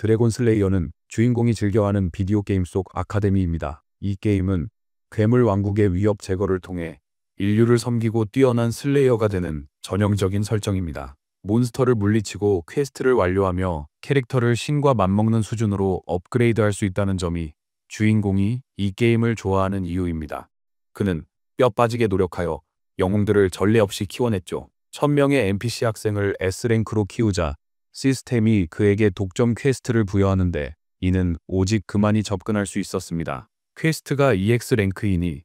드래곤 슬레이어는 주인공이 즐겨하는 비디오 게임 속 아카데미입니다. 이 게임은 괴물 왕국의 위협 제거를 통해 인류를 섬기고 뛰어난 슬레이어가 되는 전형적인 설정입니다. 몬스터를 물리치고 퀘스트를 완료하며 캐릭터를 신과 맞먹는 수준으로 업그레이드할 수 있다는 점이 주인공이 이 게임을 좋아하는 이유입니다. 그는 뼈 빠지게 노력하여 영웅들을 전례 없이 키워냈죠. 1000명의 NPC 학생을 S랭크로 키우자 시스템이 그에게 독점 퀘스트를 부여하는데 이는 오직 그만이 접근할 수 있었습니다. 퀘스트가 EX 랭크이니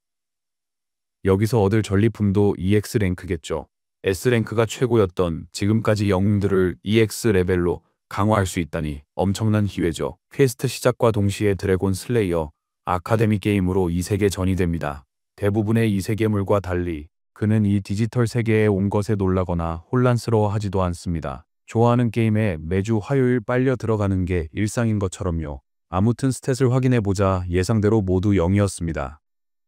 여기서 얻을 전리품도 EX 랭크겠죠. S랭크가 최고였던 지금까지 영웅들을 EX 레벨로 강화할 수 있다니 엄청난 기회죠. 퀘스트 시작과 동시에 드래곤 슬레이어 아카데미 게임으로 이 세계 전이 됩니다. 대부분의 이 세계물과 달리 그는 이 디지털 세계에 온 것에 놀라거나 혼란스러워하지도 않습니다. 좋아하는 게임에 매주 화요일 빨려 들어가는 게 일상인 것처럼요. 아무튼 스탯을 확인해보자 예상대로 모두 0이었습니다.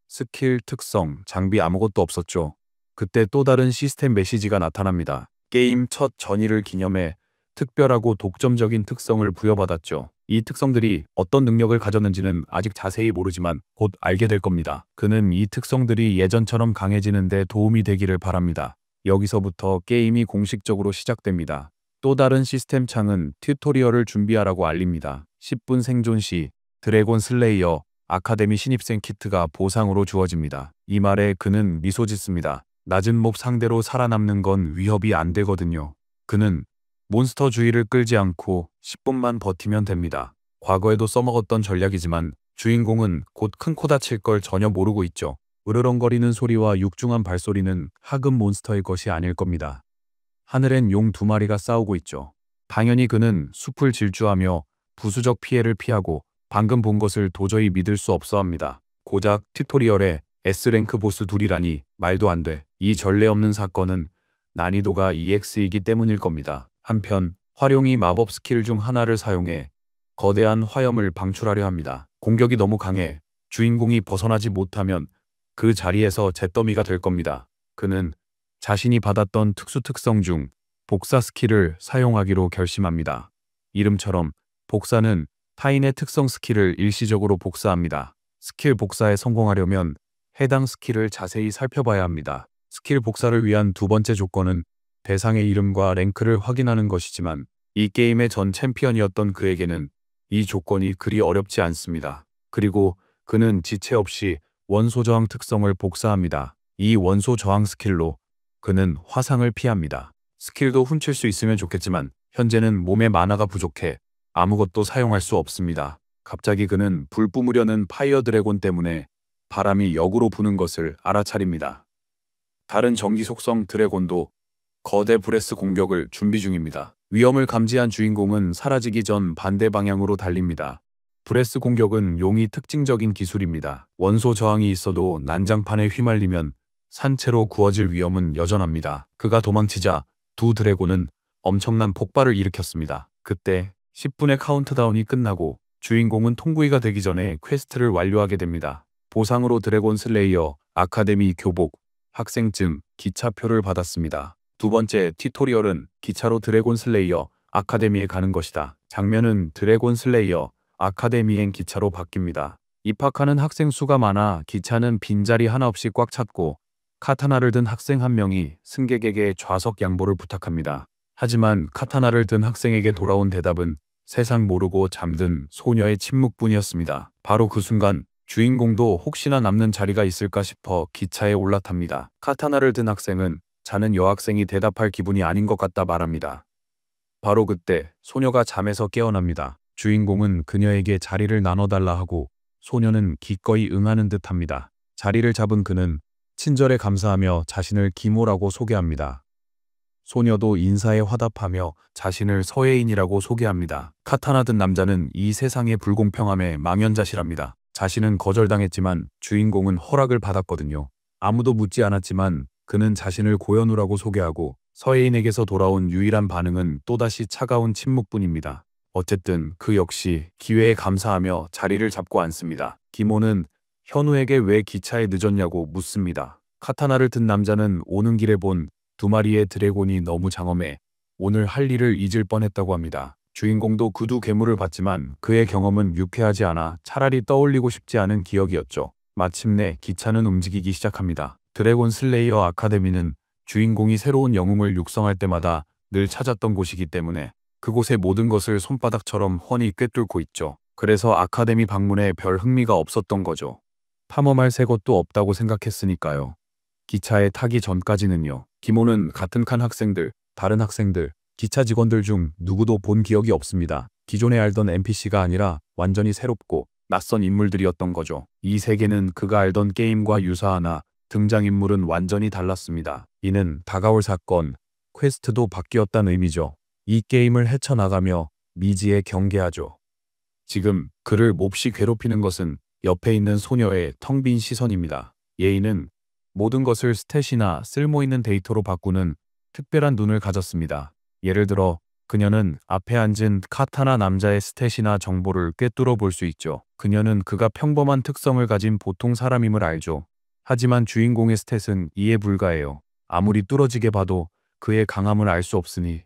스킬, 특성, 장비 아무것도 없었죠. 그때 또 다른 시스템 메시지가 나타납니다. 게임 첫 전의를 기념해 특별하고 독점적인 특성을 부여받았죠. 이 특성들이 어떤 능력을 가졌는지는 아직 자세히 모르지만 곧 알게 될 겁니다. 그는 이 특성들이 예전처럼 강해지는 데 도움이 되기를 바랍니다. 여기서부터 게임이 공식적으로 시작됩니다. 또 다른 시스템 창은 튜토리얼을 준비하라고 알립니다. 10분 생존 시 드래곤 슬레이어 아카데미 신입생 키트가 보상으로 주어집니다. 이 말에 그는 미소 짓습니다. 낮은 몹 상대로 살아남는 건 위협이 안 되거든요. 그는 몬스터 주의를 끌지 않고 10분만 버티면 됩니다. 과거에도 써먹었던 전략이지만 주인공은 곧 큰 코 다칠 걸 전혀 모르고 있죠. 으르렁거리는 소리와 육중한 발소리는 하급 몬스터의 것이 아닐 겁니다. 하늘엔 용 2마리가 싸우고 있죠. 당연히 그는 숲을 질주하며 부수적 피해를 피하고 방금 본 것을 도저히 믿을 수 없어 합니다. 고작 튜토리얼에 S랭크 보스 둘이라니 말도 안 돼. 이 전례 없는 사건은 난이도가 EX이기 때문일 겁니다. 한편 화룡이 마법 스킬 중 하나를 사용해 거대한 화염을 방출하려 합니다. 공격이 너무 강해 주인공이 벗어나지 못하면 그 자리에서 잿더미가 될 겁니다. 그는 자신이 받았던 특수 특성 중 복사 스킬을 사용하기로 결심합니다. 이름처럼 복사는 타인의 특성 스킬을 일시적으로 복사합니다. 스킬 복사에 성공하려면 해당 스킬을 자세히 살펴봐야 합니다. 스킬 복사를 위한 두 번째 조건은 대상의 이름과 랭크를 확인하는 것이지만 이 게임의 전 챔피언이었던 그에게는 이 조건이 그리 어렵지 않습니다. 그리고 그는 지체 없이 원소 저항 특성을 복사합니다. 이 원소 저항 스킬로 그는 화상을 피합니다. 스킬도 훔칠 수 있으면 좋겠지만 현재는 몸에 마나가 부족해 아무것도 사용할 수 없습니다. 갑자기 그는 불 뿜으려는 파이어 드래곤 때문에 바람이 역으로 부는 것을 알아차립니다. 다른 전기 속성 드래곤도 거대 브레스 공격을 준비 중입니다. 위험을 감지한 주인공은 사라지기 전 반대 방향으로 달립니다. 브레스 공격은 용이 특징적인 기술입니다. 원소 저항이 있어도 난장판에 휘말리면 산채로 구워질 위험은 여전합니다. 그가 도망치자 두 드래곤은 엄청난 폭발을 일으켰습니다. 그때 10분의 카운트다운이 끝나고 주인공은 통구이가 되기 전에 퀘스트를 완료하게 됩니다. 보상으로 드래곤 슬레이어 아카데미 교복, 학생증, 기차표를 받았습니다. 두 번째 튜토리얼은 기차로 드래곤 슬레이어 아카데미에 가는 것이다. 장면은 드래곤 슬레이어 아카데미행 기차로 바뀝니다. 입학하는 학생 수가 많아 기차는 빈자리 하나 없이 꽉 찼고 카타나를 든 학생 한 명이 승객에게 좌석 양보를 부탁합니다. 하지만 카타나를 든 학생에게 돌아온 대답은 세상 모르고 잠든 소녀의 침묵뿐이었습니다. 바로 그 순간 주인공도 혹시나 남는 자리가 있을까 싶어 기차에 올라탑니다. 카타나를 든 학생은 자는 여학생이 대답할 기분이 아닌 것 같다 말합니다. 바로 그때 소녀가 잠에서 깨어납니다. 주인공은 그녀에게 자리를 나눠달라 하고 소녀는 기꺼이 응하는 듯 합니다. 자리를 잡은 그는 친절에 감사하며 자신을 기모라고 소개합니다. 소녀도 인사에 화답하며 자신을 서예인이라고 소개합니다. 카타나 든 남자는 이 세상의 불공평함에 망연자실합니다. 자신은 거절당했지만 주인공은 허락을 받았거든요. 아무도 묻지 않았지만 그는 자신을 고현우라고 소개하고 서예인에게서 돌아온 유일한 반응은 또다시 차가운 침묵뿐입니다. 어쨌든 그 역시 기회에 감사하며 자리를 잡고 앉습니다. 기모는 현우에게 왜 기차에 늦었냐고 묻습니다. 카타나를 든 남자는 오는 길에 본 2마리의 드래곤이 너무 장엄해 오늘 할 일을 잊을 뻔했다고 합니다. 주인공도 그두 괴물을 봤지만 그의 경험은 유쾌하지 않아 차라리 떠올리고 싶지 않은 기억이었죠. 마침내 기차는 움직이기 시작합니다. 드래곤 슬레이어 아카데미는 주인공이 새로운 영웅을 육성할 때마다 늘 찾았던 곳이기 때문에 그곳의 모든 것을 손바닥처럼 훤히 꿰뚫고 있죠. 그래서 아카데미 방문에 별 흥미가 없었던 거죠. 탐험할 새 것도 없다고 생각했으니까요. 기차에 타기 전까지는요. 김호는 같은 칸 학생들, 다른 학생들, 기차 직원들 중 누구도 본 기억이 없습니다. 기존에 알던 NPC가 아니라 완전히 새롭고 낯선 인물들이었던 거죠. 이 세계는 그가 알던 게임과 유사하나 등장인물은 완전히 달랐습니다. 이는 다가올 사건, 퀘스트도 바뀌었다는 의미죠. 이 게임을 헤쳐나가며 미지에 경계하죠. 지금 그를 몹시 괴롭히는 것은 옆에 있는 소녀의 텅 빈 시선입니다. 예인은 모든 것을 스탯이나 쓸모있는 데이터로 바꾸는 특별한 눈을 가졌습니다. 예를 들어 그녀는 앞에 앉은 카타나 남자의 스탯이나 정보를 꿰뚫어 볼 수 있죠. 그녀는 그가 평범한 특성을 가진 보통 사람임을 알죠. 하지만 주인공의 스탯은 이해 불가해요. 아무리 뚫어지게 봐도 그의 강함을 알 수 없으니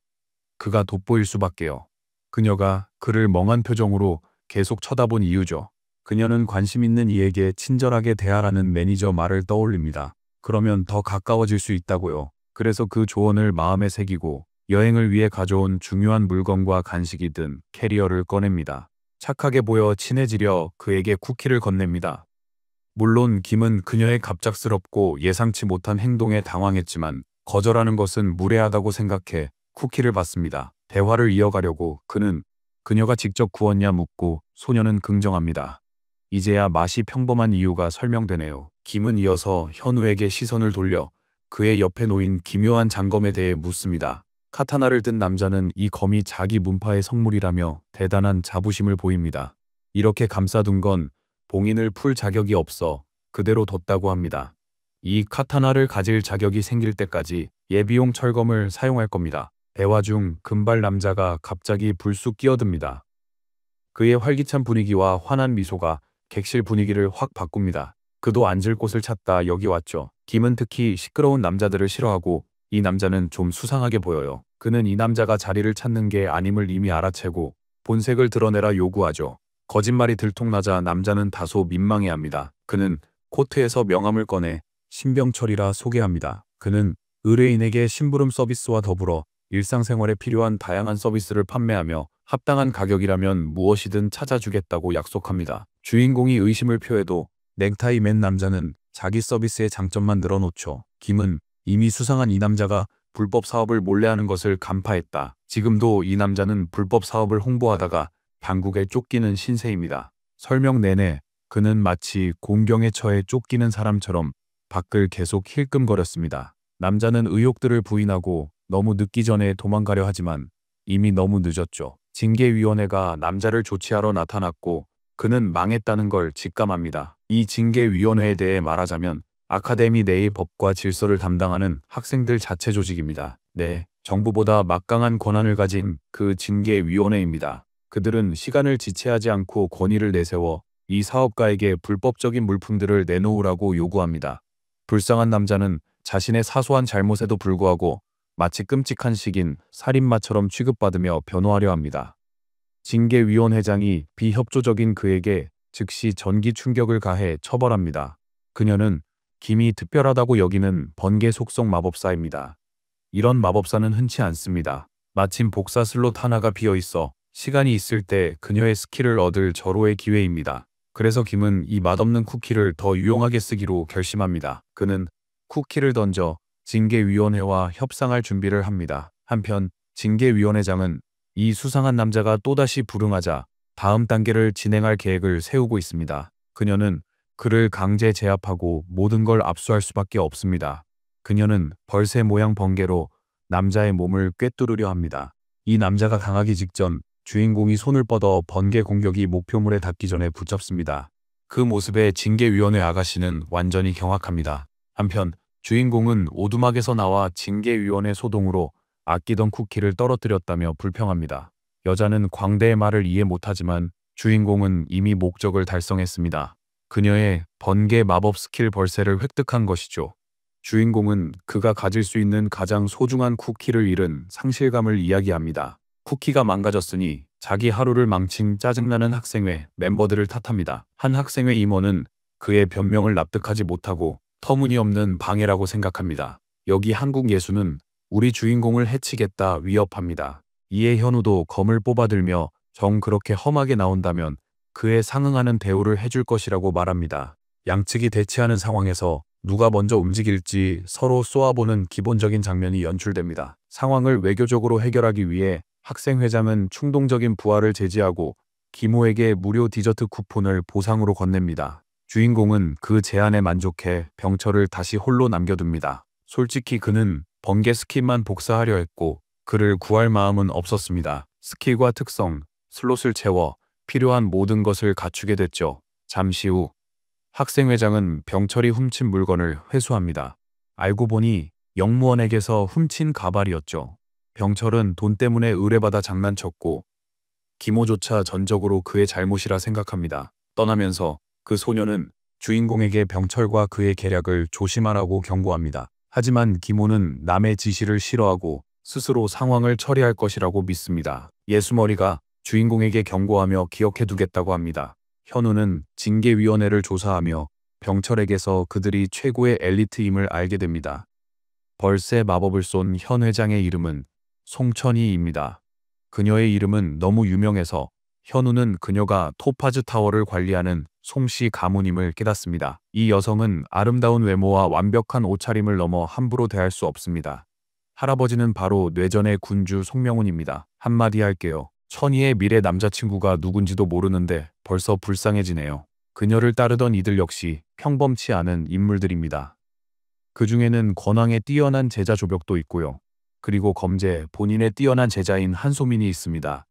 그가 돋보일 수밖에요. 그녀가 그를 멍한 표정으로 계속 쳐다본 이유죠. 그녀는 관심 있는 이에게 친절하게 대하라는 매니저 말을 떠올립니다. 그러면 더 가까워질 수 있다고요. 그래서 그 조언을 마음에 새기고 여행을 위해 가져온 중요한 물건과 간식이 든 캐리어를 꺼냅니다. 착하게 보여 친해지려 그에게 쿠키를 건넵니다. 물론 김은 그녀의 갑작스럽고 예상치 못한 행동에 당황했지만 거절하는 것은 무례하다고 생각해 쿠키를 받습니다. 대화를 이어가려고 그는 그녀가 직접 구웠냐 묻고 소녀는 긍정합니다. 이제야 맛이 평범한 이유가 설명되네요. 김은 이어서 현우에게 시선을 돌려 그의 옆에 놓인 기묘한 장검에 대해 묻습니다. 카타나를 든 남자는 이 검이 자기 문파의 성물이라며 대단한 자부심을 보입니다. 이렇게 감싸둔 건 봉인을 풀 자격이 없어 그대로 뒀다고 합니다. 이 카타나를 가질 자격이 생길 때까지 예비용 철검을 사용할 겁니다. 대화 중 금발 남자가 갑자기 불쑥 끼어듭니다. 그의 활기찬 분위기와 환한 미소가 객실 분위기를 확 바꿉니다. 그도 앉을 곳을 찾다 여기 왔죠. 김은 특히 시끄러운 남자들을 싫어하고 이 남자는 좀 수상하게 보여요. 그는 이 남자가 자리를 찾는 게 아님을 이미 알아채고 본색을 드러내라 요구하죠. 거짓말이 들통나자 남자는 다소 민망해합니다. 그는 코트에서 명함을 꺼내 신병철이라 소개합니다. 그는 의뢰인에게 심부름 서비스와 더불어 일상생활에 필요한 다양한 서비스를 판매하며 합당한 가격이라면 무엇이든 찾아주겠다고 약속합니다. 주인공이 의심을 표해도 넥타이 맨 남자는 자기 서비스의 장점만 늘어놓죠. 김은 이미 수상한 이 남자가 불법 사업을 몰래하는 것을 간파했다. 지금도 이 남자는 불법 사업을 홍보하다가 당국에 쫓기는 신세입니다. 설명 내내 그는 마치 공경에 처해 쫓기는 사람처럼 밖을 계속 힐끔거렸습니다. 남자는 의혹들을 부인하고 너무 늦기 전에 도망가려 하지만 이미 너무 늦었죠. 징계위원회가 남자를 조치하러 나타났고 그는 망했다는 걸 직감합니다. 이 징계위원회에 대해 말하자면 아카데미 내의 법과 질서를 담당하는 학생들 자체 조직입니다. 네, 정부보다 막강한 권한을 가진 그 징계위원회입니다. 그들은 시간을 지체하지 않고 권위를 내세워 이 사업가에게 불법적인 물품들을 내놓으라고 요구합니다. 불쌍한 남자는 자신의 사소한 잘못에도 불구하고 마치 끔찍한 식인 살인마처럼 취급받으며 변호하려 합니다. 징계위원회장이 비협조적인 그에게 즉시 전기 충격을 가해 처벌합니다. 그녀는 김이 특별하다고 여기는 번개 속성 마법사입니다. 이런 마법사는 흔치 않습니다. 마침 복사 슬롯 하나가 비어있어 시간이 있을 때 그녀의 스킬을 얻을 절호의 기회입니다. 그래서 김은 이 맛없는 쿠키를 더 유용하게 쓰기로 결심합니다. 그는 쿠키를 던져 징계위원회와 협상할 준비를 합니다. 한편 징계위원회장은 이 수상한 남자가 또다시 불응하자 다음 단계를 진행할 계획을 세우고 있습니다. 그녀는 그를 강제 제압하고 모든 걸 압수할 수밖에 없습니다. 그녀는 벌새 모양 번개로 남자의 몸을 꿰뚫으려 합니다. 이 남자가 당하기 직전 주인공이 손을 뻗어 번개 공격이 목표물에 닿기 전에 붙잡습니다. 그 모습에 징계위원회 아가씨는 완전히 경악합니다. 한편 주인공은 오두막에서 나와 징계위원회 소동으로 아끼던 쿠키를 떨어뜨렸다며 불평합니다. 여자는 광대의 말을 이해 못하지만 주인공은 이미 목적을 달성했습니다. 그녀의 번개 마법 스킬 벌새를 획득한 것이죠. 주인공은 그가 가질 수 있는 가장 소중한 쿠키를 잃은 상실감을 이야기합니다. 쿠키가 망가졌으니 자기 하루를 망친 짜증나는 학생회 멤버들을 탓합니다. 한 학생회 임원은 그의 변명을 납득하지 못하고 터무니없는 방해라고 생각합니다. 여기 한국 예수는 우리 주인공을 해치겠다 위협합니다. 이에 현우도 검을 뽑아들며 정 그렇게 험하게 나온다면 그에 상응하는 대우를 해줄 것이라고 말합니다. 양측이 대치하는 상황에서 누가 먼저 움직일지 서로 쏘아보는 기본적인 장면이 연출됩니다. 상황을 외교적으로 해결하기 위해 학생회장은 충동적인 부하를 제지하고 김호에게 무료 디저트 쿠폰을 보상으로 건넵니다. 주인공은 그 제안에 만족해 병철을 다시 홀로 남겨둡니다. 솔직히 그는 번개 스킬만 복사하려 했고 그를 구할 마음은 없었습니다. 스킬과 특성, 슬롯을 채워 필요한 모든 것을 갖추게 됐죠. 잠시 후 학생회장은 병철이 훔친 물건을 회수합니다. 알고 보니 영무원에게서 훔친 가발이었죠. 병철은 돈 때문에 의뢰받아 장난쳤고 김호조차 전적으로 그의 잘못이라 생각합니다. 떠나면서 그 소녀는 주인공에게 병철과 그의 계략을 조심하라고 경고합니다. 하지만 김호는 남의 지시를 싫어하고 스스로 상황을 처리할 것이라고 믿습니다. 예수머리가 주인공에게 경고하며 기억해두겠다고 합니다. 현우는 징계위원회를 조사하며 병철에게서 그들이 최고의 엘리트임을 알게 됩니다. 벌새 마법을 쏜 현 회장의 이름은 송천희입니다. 그녀의 이름은 너무 유명해서 현우는 그녀가 토파즈 타워를 관리하는 송씨 가문임을 깨닫습니다. 이 여성은 아름다운 외모와 완벽한 옷차림을 넘어 함부로 대할 수 없습니다. 할아버지는 바로 뇌전의 군주 송명훈입니다. 한마디 할게요. 천희의 미래 남자친구가 누군지도 모르는데 벌써 불쌍해지네요. 그녀를 따르던 이들 역시 평범치 않은 인물들입니다. 그 중에는 권왕의 뛰어난 제자 조벽도 있고요. 그리고 검제 본인의 뛰어난 제자인 한소민이 있습니다.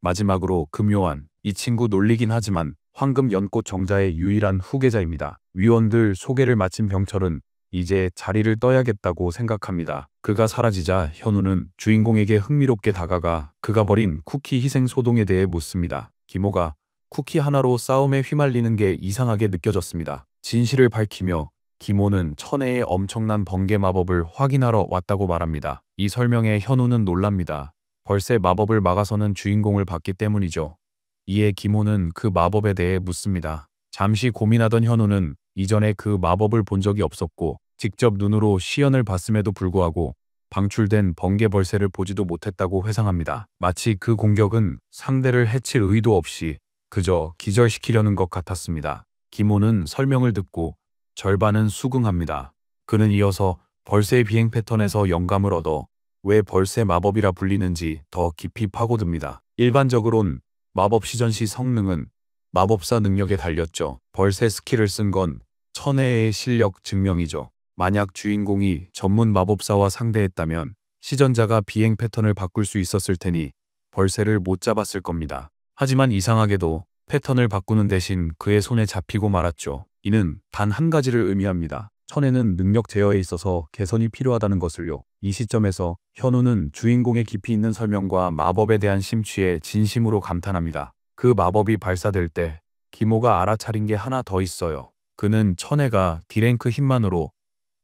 마지막으로 금요한, 이 친구 놀리긴 하지만 황금 연꽃 정자의 유일한 후계자입니다. 위원들 소개를 마친 병철은 이제 자리를 떠야겠다고 생각합니다. 그가 사라지자 현우는 주인공에게 흥미롭게 다가가 그가 벌인 쿠키 희생 소동에 대해 묻습니다. 김호가 쿠키 하나로 싸움에 휘말리는 게 이상하게 느껴졌습니다. 진실을 밝히며 김호는 천혜의 엄청난 번개 마법을 확인하러 왔다고 말합니다. 이 설명에 현우는 놀랍니다. 벌새 마법을 막아서는 주인공을 봤기 때문이죠. 이에 김호는 그 마법에 대해 묻습니다. 잠시 고민하던 현우는 이전에 그 마법을 본 적이 없었고 직접 눈으로 시연을 봤음에도 불구하고 방출된 번개 벌새를 보지도 못했다고 회상합니다. 마치 그 공격은 상대를 해칠 의도 없이 그저 기절시키려는 것 같았습니다. 김호는 설명을 듣고 절반은 수긍합니다. 그는 이어서 벌새의 비행 패턴에서 영감을 얻어 왜 벌새 마법이라 불리는지 더 깊이 파고듭니다. 일반적으론 마법 시전 시 성능은 마법사 능력에 달렸죠. 벌새 스킬을 쓴 건 천혜의 실력 증명이죠. 만약 주인공이 전문 마법사와 상대했다면 시전자가 비행 패턴을 바꿀 수 있었을 테니 벌새를 못 잡았을 겁니다. 하지만 이상하게도 패턴을 바꾸는 대신 그의 손에 잡히고 말았죠. 이는 단 한 가지를 의미합니다. 천혜는 능력 제어에 있어서 개선이 필요하다는 것을요. 이 시점에서 현우는 주인공의 깊이 있는 설명과 마법에 대한 심취에 진심으로 감탄합니다. 그 마법이 발사될 때 김호가 알아차린 게 하나 더 있어요. 그는 천혜가 D랭크 힘만으로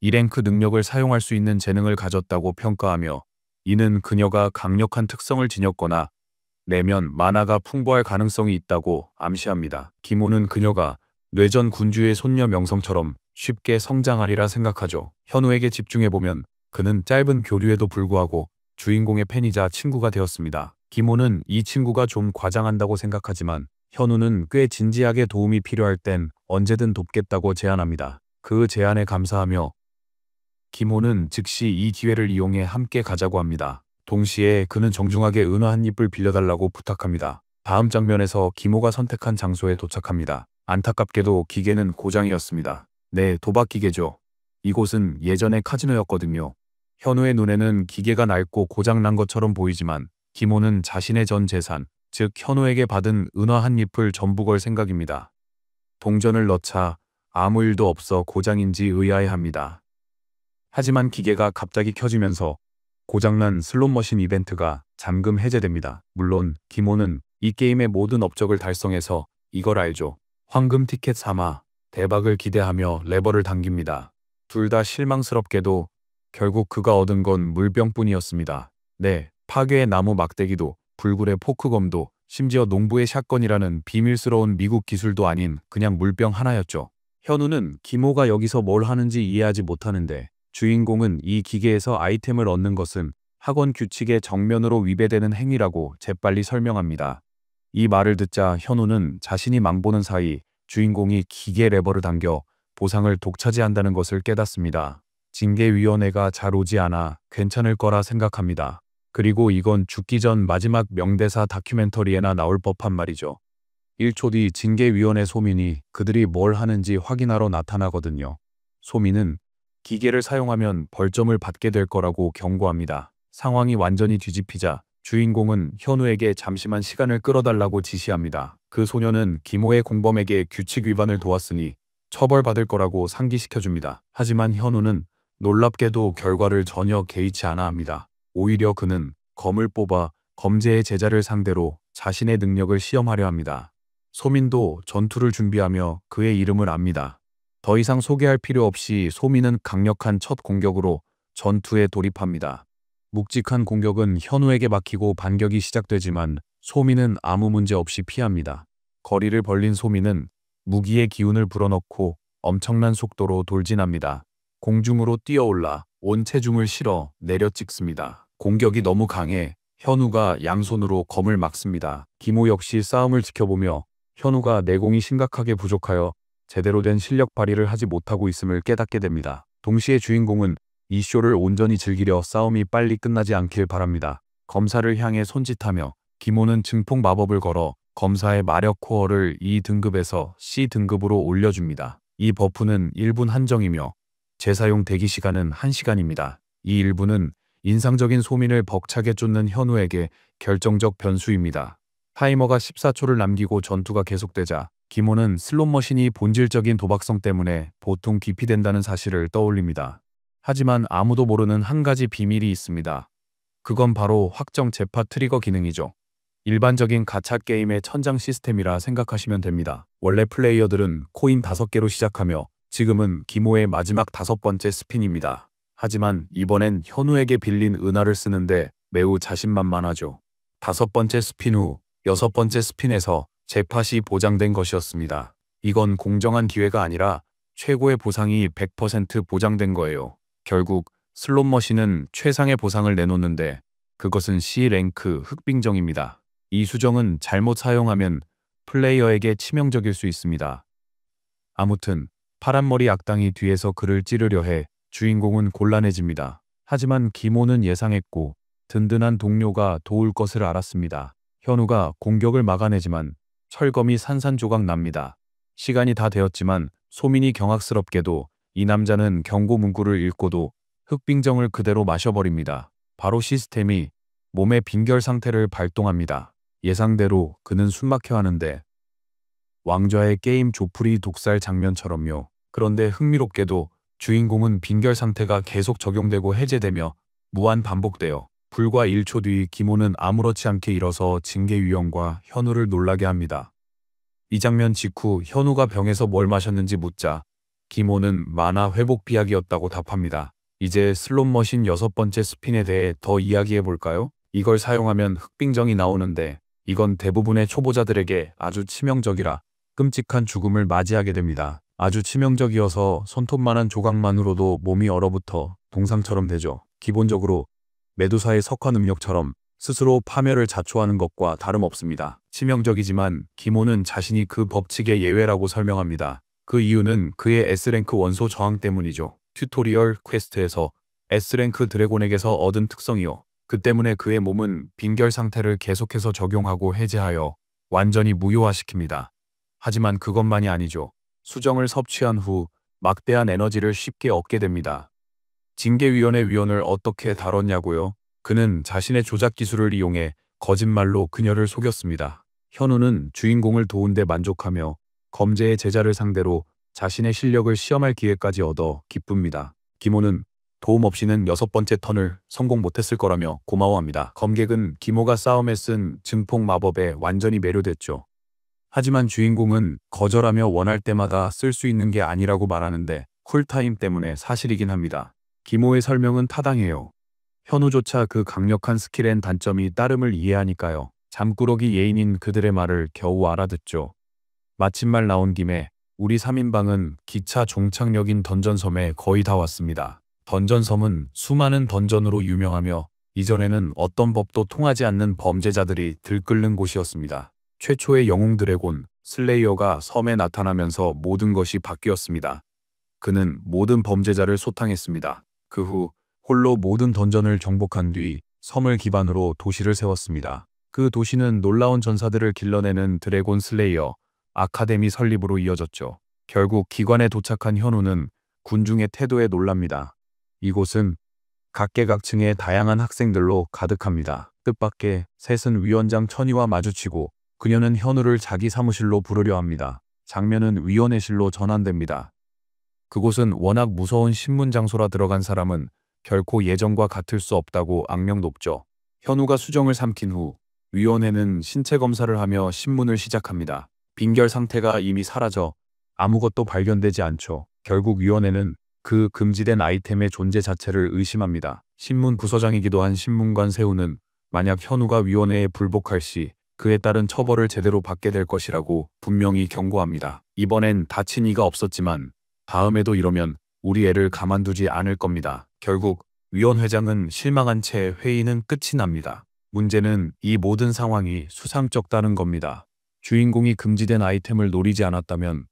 E랭크 능력을 사용할 수 있는 재능을 가졌다고 평가하며 이는 그녀가 강력한 특성을 지녔거나 내면 만화가 풍부할 가능성이 있다고 암시합니다. 김호는 그녀가 뇌전 군주의 손녀 명성처럼 쉽게 성장하리라 생각하죠. 현우에게 집중해보면 그는 짧은 교류에도 불구하고 주인공의 팬이자 친구가 되었습니다. 김호는 이 친구가 좀 과장한다고 생각하지만 현우는 꽤 진지하게 도움이 필요할 땐 언제든 돕겠다고 제안합니다. 그 제안에 감사하며 김호는 즉시 이 기회를 이용해 함께 가자고 합니다. 동시에 그는 정중하게 은화 한 잎을 빌려달라고 부탁합니다. 다음 장면에서 김호가 선택한 장소에 도착합니다. 안타깝게도 기계는 고장이었습니다. 네, 도박 기계죠. 이곳은 예전의 카지노였거든요. 현우의 눈에는 기계가 낡고 고장난 것처럼 보이지만 김호는 자신의 전 재산, 즉 현우에게 받은 은화 한 잎을 전부 걸 생각입니다. 동전을 넣자 아무 일도 없어 고장인지 의아해합니다. 하지만 기계가 갑자기 켜지면서 고장난 슬롯머신 이벤트가 잠금 해제됩니다. 물론 김호는 이 게임의 모든 업적을 달성해서 이걸 알죠. 황금 티켓 삼아 대박을 기대하며 레버를 당깁니다. 둘 다 실망스럽게도 결국 그가 얻은 건 물병뿐이었습니다. 네, 파괴의 나무 막대기도 불굴의 포크검도 심지어 농부의 샷건이라는 비밀스러운 미국 기술도 아닌 그냥 물병 하나였죠. 현우는 기모가 여기서 뭘 하는지 이해하지 못하는데 주인공은 이 기계에서 아이템을 얻는 것은 학원 규칙에 정면으로 위배되는 행위라고 재빨리 설명합니다. 이 말을 듣자 현우는 자신이 망보는 사이 주인공이 기계 레버를 당겨 보상을 독차지한다는 것을 깨닫습니다. 징계위원회가 잘 오지 않아 괜찮을 거라 생각합니다. 그리고 이건 죽기 전 마지막 명대사 다큐멘터리에나 나올 법한 말이죠. 1초 뒤 징계위원회 소민이 그들이 뭘 하는지 확인하러 나타나거든요. 소민은 기계를 사용하면 벌점을 받게 될 거라고 경고합니다. 상황이 완전히 뒤집히자 주인공은 현우에게 잠시만 시간을 끌어달라고 지시합니다. 그 소녀는 기모의 공범에게 규칙 위반을 도왔으니 처벌받을 거라고 상기시켜줍니다. 하지만 현우는 놀랍게도 결과를 전혀 개의치 않아 합니다. 오히려 그는 검을 뽑아 검제의 제자를 상대로 자신의 능력을 시험하려 합니다. 소민도 전투를 준비하며 그의 이름을 압니다. 더 이상 소개할 필요 없이 소민은 강력한 첫 공격으로 전투에 돌입합니다. 묵직한 공격은 현우에게 막히고 반격이 시작되지만 소민은 아무 문제 없이 피합니다. 거리를 벌린 소민은 무기의 기운을 불어넣고 엄청난 속도로 돌진합니다. 공중으로 뛰어올라 온 체중을 실어 내려 찍습니다. 공격이 너무 강해 현우가 양손으로 검을 막습니다. 기모 역시 싸움을 지켜보며 현우가 내공이 심각하게 부족하여 제대로 된 실력 발휘를 하지 못하고 있음을 깨닫게 됩니다. 동시에 주인공은 이 쇼를 온전히 즐기려 싸움이 빨리 끝나지 않길 바랍니다. 검사를 향해 손짓하며 기모는 증폭 마법을 걸어 검사의 마력 코어를 2등급에서 C등급으로 올려줍니다. 이 버프는 1분 한정이며 재사용 대기 시간은 1시간입니다. 이 1분은 인상적인 소민을 벅차게 쫓는 현우에게 결정적 변수입니다. 타이머가 14초를 남기고 전투가 계속되자 기모는 슬롯머신이 본질적인 도박성 때문에 보통 기피된다는 사실을 떠올립니다. 하지만 아무도 모르는 한 가지 비밀이 있습니다. 그건 바로 확정 재파 트리거 기능이죠. 일반적인 가챠 게임의 천장 시스템이라 생각하시면 됩니다. 원래 플레이어들은 코인 5개로 시작하며 지금은 기모의 마지막 5번째 스핀입니다. 하지만 이번엔 현우에게 빌린 은하를 쓰는데 매우 자신만만하죠. 5번째 스핀 후 6번째 스핀에서 재팟이 보장된 것이었습니다. 이건 공정한 기회가 아니라 최고의 보상이 100% 보장된 거예요. 결국 슬롯머신은 최상의 보상을 내놓는데 그것은 C랭크 흑빙정입니다. 이 수정은 잘못 사용하면 플레이어에게 치명적일 수 있습니다. 아무튼 파란머리 악당이 뒤에서 그를 찌르려 해 주인공은 곤란해집니다. 하지만 기모는 예상했고 든든한 동료가 도울 것을 알았습니다. 현우가 공격을 막아내지만 철검이 산산조각 납니다. 시간이 다 되었지만 소민이 경악스럽게도 이 남자는 경고 문구를 읽고도 흑빙정을 그대로 마셔버립니다. 바로 시스템이 몸의 빈결 상태를 발동합니다. 예상대로 그는 숨막혀 하는데 왕좌의 게임 조프리 독살 장면처럼요. 그런데 흥미롭게도 주인공은 빈결 상태가 계속 적용되고 해제되며 무한 반복되어 불과 1초 뒤 기모는 아무렇지 않게 일어서 징계위원과 현우를 놀라게 합니다. 이 장면 직후 현우가 병에서 뭘 마셨는지 묻자 기모는 만화 회복 비약이었다고 답합니다. 이제 슬롯머신 6번째 스핀에 대해 더 이야기해볼까요? 이걸 사용하면 흑빙정이 나오는데 이건 대부분의 초보자들에게 아주 치명적이라 끔찍한 죽음을 맞이하게 됩니다. 아주 치명적이어서 손톱만한 조각만으로도 몸이 얼어붙어 동상처럼 되죠. 기본적으로 메두사의 석화 능력처럼 스스로 파멸을 자초하는 것과 다름없습니다. 치명적이지만 기모는 자신이 그 법칙의 예외라고 설명합니다. 그 이유는 그의 S랭크 원소 저항 때문이죠. 튜토리얼 퀘스트에서 S랭크 드래곤에게서 얻은 특성이요. 그 때문에 그의 몸은 빈결 상태를 계속해서 적용하고 해제하여 완전히 무효화시킵니다. 하지만 그것만이 아니죠. 수정을 섭취한 후 막대한 에너지를 쉽게 얻게 됩니다. 징계위원회 위원을 어떻게 다뤘냐고요? 그는 자신의 조작 기술을 이용해 거짓말로 그녀를 속였습니다. 현우는 주인공을 도운 데 만족하며 검제의 제자를 상대로 자신의 실력을 시험할 기회까지 얻어 기쁩니다. 기모는 도움 없이는 6번째 턴을 성공 못했을 거라며 고마워합니다. 검객은 기모가 싸움에 쓴 증폭 마법에 완전히 매료됐죠. 하지만 주인공은 거절하며 원할 때마다 쓸 수 있는 게 아니라고 말하는데 쿨타임 때문에 사실이긴 합니다. 기모의 설명은 타당해요. 현우조차 그 강력한 스킬엔 단점이 따름을 이해하니까요. 잠꾸러기 예인인 그들의 말을 겨우 알아듣죠. 마침말 나온 김에 우리 3인방은 기차 종착역인 던전섬에 거의 다 왔습니다. 던전섬은 수많은 던전으로 유명하며 이전에는 어떤 법도 통하지 않는 범죄자들이 들끓는 곳이었습니다. 최초의 영웅 드래곤 슬레이어가 섬에 나타나면서 모든 것이 바뀌었습니다. 그는 모든 범죄자를 소탕했습니다. 그 후 홀로 모든 던전을 정복한 뒤 섬을 기반으로 도시를 세웠습니다. 그 도시는 놀라운 전사들을 길러내는 드래곤 슬레이어 아카데미 설립으로 이어졌죠. 결국 기관에 도착한 현우는 군중의 태도에 놀랍니다. 이곳은 각계각층의 다양한 학생들로 가득합니다. 뜻밖의 셋은 위원장 천희와 마주치고 그녀는 현우를 자기 사무실로 부르려 합니다. 장면은 위원회실로 전환됩니다. 그곳은 워낙 무서운 신문 장소라 들어간 사람은 결코 예전과 같을 수 없다고 악명 높죠. 현우가 수정을 삼킨 후 위원회는 신체 검사를 하며 신문을 시작합니다. 빈결 상태가 이미 사라져 아무것도 발견되지 않죠. 결국 위원회는 그 금지된 아이템의 존재 자체를 의심합니다. 신문 부서장이기도 한 신문관 세우는 만약 현우가 위원회에 불복할 시 그에 따른 처벌을 제대로 받게 될 것이라고 분명히 경고합니다. 이번엔 다친 이가 없었지만 다음에도 이러면 우리 애를 가만두지 않을 겁니다. 결국 위원회장은 실망한 채 회의는 끝이 납니다. 문제는 이 모든 상황이 수상쩍다는 겁니다. 주인공이 금지된 아이템을 노리지 않았다면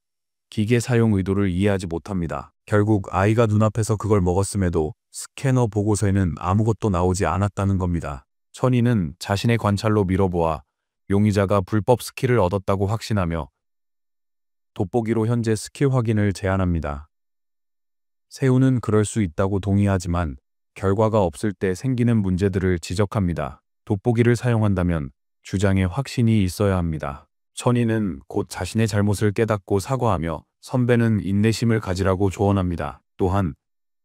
기계 사용 의도를 이해하지 못합니다. 결국 아이가 눈앞에서 그걸 먹었음에도 스캐너 보고서에는 아무것도 나오지 않았다는 겁니다. 천희는 자신의 관찰로 미뤄보아 용의자가 불법 스킬을 얻었다고 확신하며 돋보기로 현재 스킬 확인을 제안합니다. 세우는 그럴 수 있다고 동의하지만 결과가 없을 때 생기는 문제들을 지적합니다. 돋보기를 사용한다면 주장에 확신이 있어야 합니다. 천희는 곧 자신의 잘못을 깨닫고 사과하며 선배는 인내심을 가지라고 조언합니다. 또한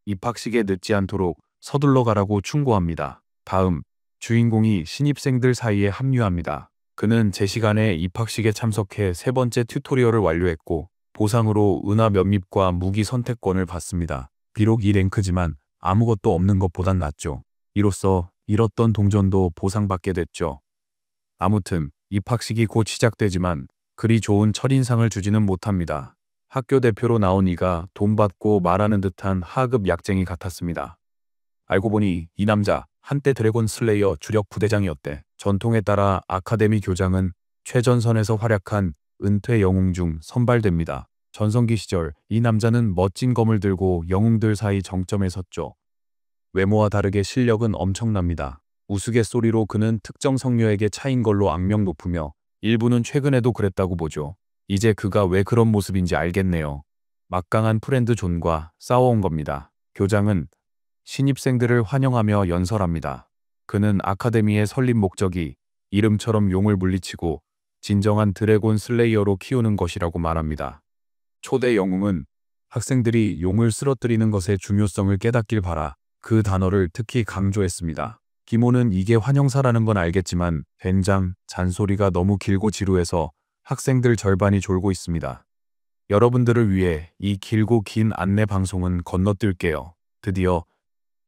입학식에 늦지 않도록 서둘러 가라고 충고합니다. 다음, 주인공이 신입생들 사이에 합류합니다. 그는 제 시간에 입학식에 참석해 세 번째 튜토리얼을 완료했고 보상으로 은하 몇입과 무기 선택권을 받습니다. 비록 이 랭크지만 아무것도 없는 것보단 낫죠. 이로써 잃었던 동전도 보상받게 됐죠. 아무튼 입학식이 곧 시작되지만 그리 좋은 첫인상을 주지는 못합니다. 학교 대표로 나온 이가 돈 받고 말하는 듯한 하급 약쟁이 같았습니다. 알고 보니 이 남자 한때 드래곤 슬레이어 주력 부대장이었대. 전통에 따라 아카데미 교장은 최전선에서 활약한 은퇴 영웅 중 선발됩니다. 전성기 시절 이 남자는 멋진 검을 들고 영웅들 사이 정점에 섰죠. 외모와 다르게 실력은 엄청납니다. 우스갯소리로 그는 특정 성녀에게 차인 걸로 악명 높으며 일부는 최근에도 그랬다고 보죠. 이제 그가 왜 그런 모습인지 알겠네요. 막강한 프렌드 존과 싸워온 겁니다. 교장은 신입생들을 환영하며 연설합니다. 그는 아카데미의 설립 목적이 이름처럼 용을 물리치고 진정한 드래곤 슬레이어로 키우는 것이라고 말합니다. 초대 영웅은 학생들이 용을 쓰러뜨리는 것의 중요성을 깨닫길 바라 그 단어를 특히 강조했습니다. 기모는 이게 환영사라는 건 알겠지만 된장, 잔소리가 너무 길고 지루해서 학생들 절반이 졸고 있습니다. 여러분들을 위해 이 길고 긴 안내 방송은 건너뛸게요. 드디어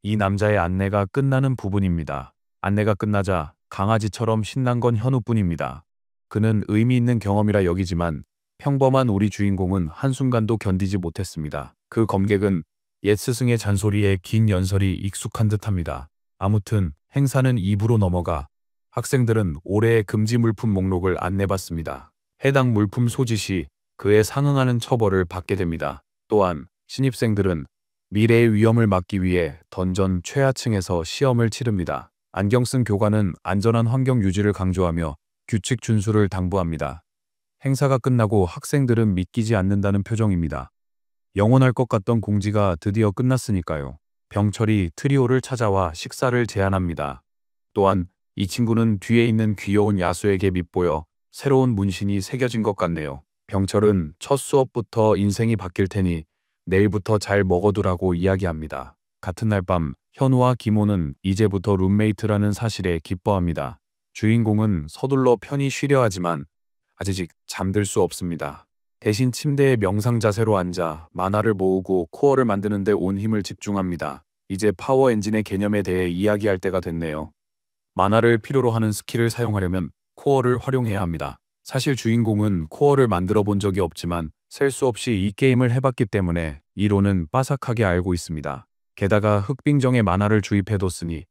이 남자의 안내가 끝나는 부분입니다. 안내가 끝나자 강아지처럼 신난 건 현우뿐입니다. 그는 의미 있는 경험이라 여기지만 평범한 우리 주인공은 한순간도 견디지 못했습니다. 그 검객은 옛 스승의 잔소리에 긴 연설이 익숙한 듯합니다. 아무튼 행사는 2부로 넘어가 학생들은 올해의 금지 물품 목록을 안내받습니다. 해당 물품 소지 시 그에 상응하는 처벌을 받게 됩니다. 또한 신입생들은 미래의 위험을 막기 위해 던전 최하층에서 시험을 치릅니다. 안경 쓴 교관은 안전한 환경 유지를 강조하며 규칙 준수를 당부합니다. 행사가 끝나고 학생들은 믿기지 않는다는 표정입니다. 영원할 것 같던 공지가 드디어 끝났으니까요. 병철이 트리오를 찾아와 식사를 제안합니다. 또한 이 친구는 뒤에 있는 귀여운 야수에게 밉보여 새로운 문신이 새겨진 것 같네요. 병철은 첫 수업부터 인생이 바뀔 테니 내일부터 잘 먹어두라고 이야기합니다. 같은 날 밤 현우와 기모는 이제부터 룸메이트라는 사실에 기뻐합니다. 주인공은 서둘러 편히 쉬려 하지만 아직 잠들 수 없습니다. 대신 침대에 명상 자세로 앉아 만화를 모으고 코어를 만드는 데 온 힘을 집중합니다. 이제 파워 엔진의 개념에 대해 이야기할 때가 됐네요. 만화를 필요로 하는 스킬을 사용하려면 코어를 활용해야 합니다. 사실 주인공은 코어를 만들어 본 적이 없지만 셀 수 없이 이 게임을 해봤기 때문에 이론은 빠삭하게 알고 있습니다. 게다가 흑빙정에 만화를 주입해뒀으니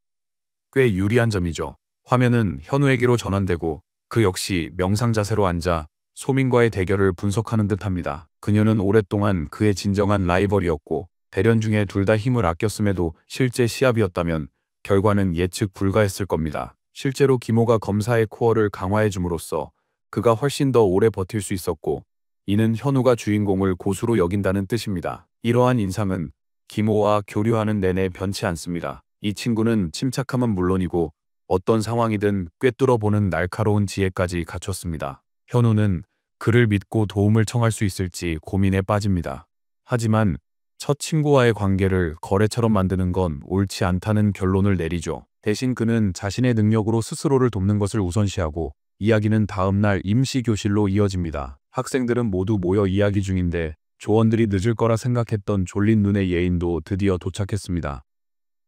꽤 유리한 점이죠. 화면은 현우에게로 전환되고 그 역시 명상 자세로 앉아 소민과의 대결을 분석하는 듯합니다. 그녀는 오랫동안 그의 진정한 라이벌이었고 대련 중에 둘 다 힘을 아꼈음에도 실제 시합이었다면 결과는 예측 불가했을 겁니다. 실제로 기모가 검사의 코어를 강화해 줌으로써 그가 훨씬 더 오래 버틸 수 있었고 이는 현우가 주인공을 고수로 여긴다는 뜻입니다. 이러한 인상은 기모와 교류하는 내내 변치 않습니다. 이 친구는 침착함은 물론이고 어떤 상황이든 꿰뚫어보는 날카로운 지혜까지 갖췄습니다. 현우는 그를 믿고 도움을 청할 수 있을지 고민에 빠집니다. 하지만 첫 친구와의 관계를 거래처럼 만드는 건 옳지 않다는 결론을 내리죠. 대신 그는 자신의 능력으로 스스로를 돕는 것을 우선시하고 이야기는 다음날 임시교실로 이어집니다. 학생들은 모두 모여 이야기 중인데 조원들이 늦을 거라 생각했던 졸린 눈의 예인도 드디어 도착했습니다.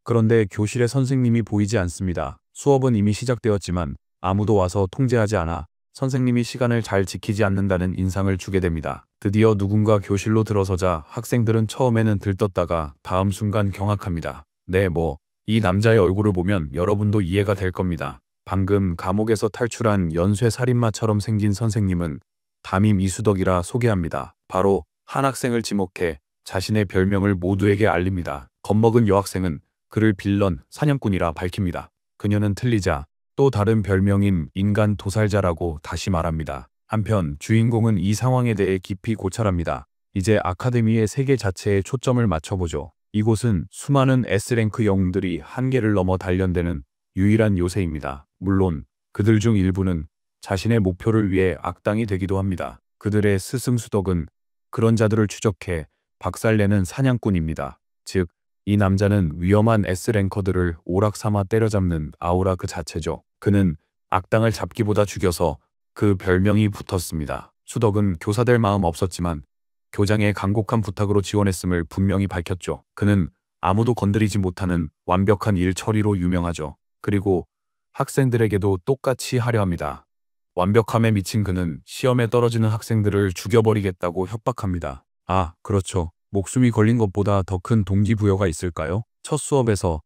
그런데 교실에 선생님이 보이지 않습니다. 수업은 이미 시작되었지만 아무도 와서 통제하지 않아 선생님이 시간을 잘 지키지 않는다는 인상을 주게 됩니다. 드디어 누군가 교실로 들어서자 학생들은 처음에는 들떴다가 다음 순간 경악합니다. 네, 이 남자의 얼굴을 보면 여러분도 이해가 될 겁니다. 방금 감옥에서 탈출한 연쇄 살인마처럼 생긴 선생님은 담임 이수덕이라 소개합니다. 바로 한 학생을 지목해 자신의 별명을 모두에게 알립니다. 겁먹은 여학생은 그를 빌런 사냥꾼이라 밝힙니다. 그녀는 틀리자 또 다른 별명인 인간 도살자라고 다시 말합니다. 한편 주인공은 이 상황에 대해 깊이 고찰합니다. 이제 아카데미의 세계 자체에 초점을 맞춰보죠. 이곳은 수많은 S랭크 영웅들이 한계를 넘어 단련되는 유일한 요새입니다. 물론 그들 중 일부는 자신의 목표를 위해 악당이 되기도 합니다. 그들의 스승 수덕은 그런 자들을 추적해 박살내는 사냥꾼입니다. 즉, 이 남자는 위험한 S랭커들을 오락삼아 때려잡는 아우라 그 자체죠. 그는 악당을 잡기보다 죽여서 그 별명이 붙었습니다. 수덕은 교사될 마음 없었지만 교장의 간곡한 부탁으로 지원했음을 분명히 밝혔죠. 그는 아무도 건드리지 못하는 완벽한 일 처리로 유명하죠. 그리고 학생들에게도 똑같이 하려 합니다. 완벽함에 미친 그는 시험에 떨어지는 학생들을 죽여버리겠다고 협박합니다. 아, 그렇죠. 목숨이 걸린 것보다 더 큰 동기부여가 있을까요? 첫 수업에서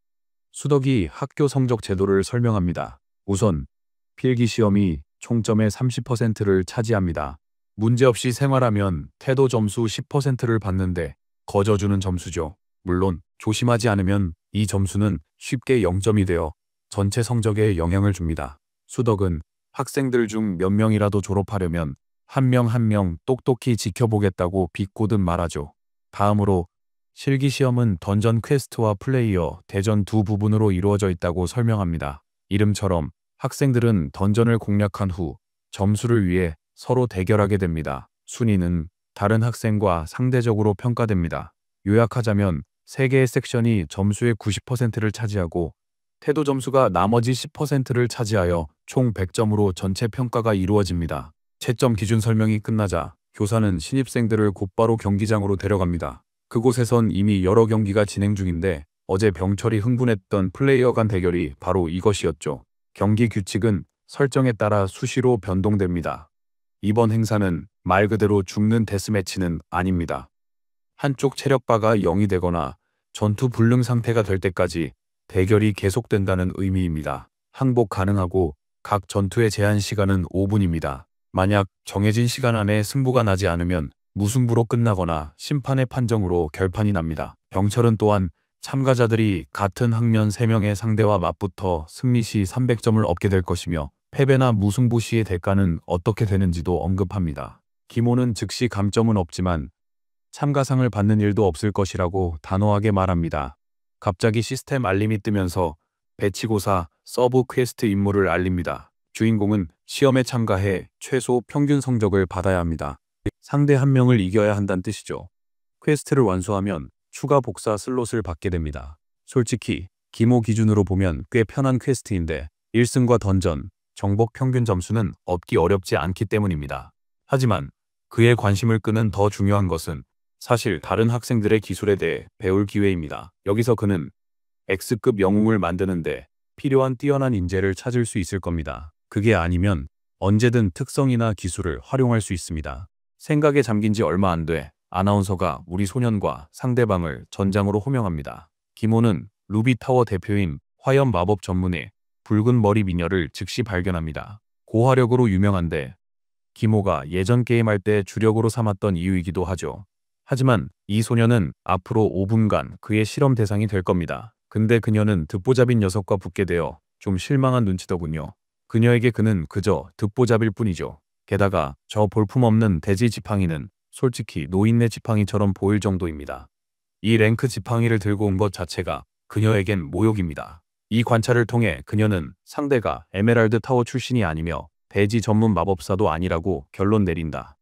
수덕이 학교 성적 제도를 설명합니다. 우선 필기시험이 총점의 30%를 차지합니다. 문제없이 생활하면 태도 점수 10%를 받는데 거저주는 점수죠. 물론 조심하지 않으면 이 점수는 쉽게 0점이 되어 전체 성적에 영향을 줍니다. 수덕은 학생들 중 몇 명이라도 졸업하려면 한 명 한 명 똑똑히 지켜보겠다고 비꼬듯 말하죠. 다음으로 실기시험은 던전 퀘스트와 플레이어, 대전 두 부분으로 이루어져 있다고 설명합니다. 이름처럼 학생들은 던전을 공략한 후 점수를 위해 서로 대결하게 됩니다. 순위는 다른 학생과 상대적으로 평가됩니다. 요약하자면 3개의 섹션이 점수의 90%를 차지하고 태도 점수가 나머지 10%를 차지하여 총 100점으로 전체 평가가 이루어집니다. 채점 기준 설명이 끝나자 교사는 신입생들을 곧바로 경기장으로 데려갑니다. 그곳에선 이미 여러 경기가 진행 중인데 어제 병철이 흥분했던 플레이어 간 대결이 바로 이것이었죠. 경기 규칙은 설정에 따라 수시로 변동됩니다. 이번 행사는 말 그대로 죽는 데스매치는 아닙니다. 한쪽 체력바가 0이 되거나 전투 불능 상태가 될 때까지 대결이 계속된다는 의미입니다. 항복 가능하고 각 전투의 제한 시간은 5분입니다. 만약 정해진 시간 안에 승부가 나지 않으면 무승부로 끝나거나 심판의 판정으로 결판이 납니다. 병철은 또한 참가자들이 같은 학년 3명의 상대와 맞붙어 승리 시 300점을 얻게 될 것이며 패배나 무승부 시의 대가는 어떻게 되는지도 언급합니다. 기모는 즉시 감점은 없지만 참가상을 받는 일도 없을 것이라고 단호하게 말합니다. 갑자기 시스템 알림이 뜨면서 배치고사 서브 퀘스트 임무를 알립니다. 주인공은 시험에 참가해 최소 평균 성적을 받아야 합니다. 상대 한 명을 이겨야 한다는 뜻이죠. 퀘스트를 완수하면 추가 복사 슬롯을 받게 됩니다. 솔직히 기모 기준으로 보면 꽤 편한 퀘스트인데 1승과 던전, 정복 평균 점수는 얻기 어렵지 않기 때문입니다. 하지만 그의 관심을 끄는 더 중요한 것은 사실 다른 학생들의 기술에 대해 배울 기회입니다. 여기서 그는 X급 영웅을 만드는데 필요한 뛰어난 인재를 찾을 수 있을 겁니다. 그게 아니면 언제든 특성이나 기술을 활용할 수 있습니다. 생각에 잠긴 지 얼마 안 돼 아나운서가 우리 소년과 상대방을 전장으로 호명합니다. 김호는 루비타워 대표인 화염 마법 전문의 붉은 머리 미녀를 즉시 발견합니다. 고화력으로 유명한데 김호가 예전 게임할 때 주력으로 삼았던 이유이기도 하죠. 하지만 이 소녀는 앞으로 5분간 그의 실험 대상이 될 겁니다. 근데 그녀는 듣보잡인 녀석과 붙게 되어 좀 실망한 눈치더군요. 그녀에게 그는 그저 듣보잡일 뿐이죠. 게다가 저 볼품없는 돼지 지팡이는 솔직히 노인네 지팡이처럼 보일 정도입니다. 이 랭크 지팡이를 들고 온 것 자체가 그녀에겐 모욕입니다. 이 관찰을 통해 그녀는 상대가 에메랄드 타워 출신이 아니며 돼지 전문 마법사도 아니라고 결론 내린다.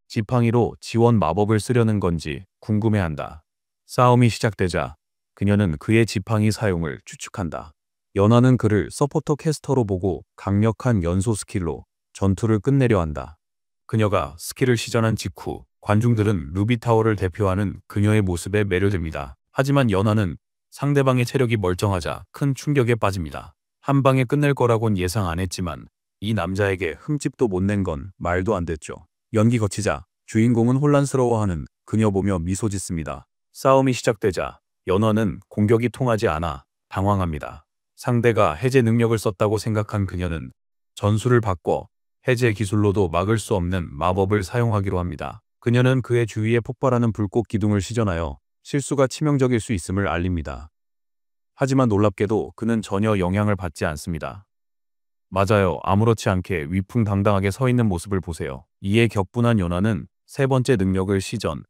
지팡이로 지원 마법을 쓰려는 건지 궁금해한다. 싸움이 시작되자 그녀는 그의 지팡이 사용을 추측한다. 연하는 그를 서포터 캐스터로 보고 강력한 연소 스킬로 전투를 끝내려 한다. 그녀가 스킬을 시전한 직후 관중들은 루비타워를 대표하는 그녀의 모습에 매료됩니다. 하지만 연하는 상대방의 체력이 멀쩡하자 큰 충격에 빠집니다. 한 방에 끝낼 거라곤 예상 안 했지만 이 남자에게 흠집도 못 낸 건 말도 안 됐죠. 연기 거치자 주인공은 혼란스러워하는 그녀 보며 미소 짓습니다. 싸움이 시작되자 연하는 공격이 통하지 않아 당황합니다. 상대가 해제 능력을 썼다고 생각한 그녀는 전술을 바꿔 해제 기술로도 막을 수 없는 마법을 사용하기로 합니다. 그녀는 그의 주위에 폭발하는 불꽃 기둥을 시전하여 실수가 치명적일 수 있음을 알립니다. 하지만 놀랍게도 그는 전혀 영향을 받지 않습니다. 맞아요. 아무렇지 않게 위풍당당하게 서 있는 모습을 보세요. 이에 격분한 연하는 세 번째 능력을 시전,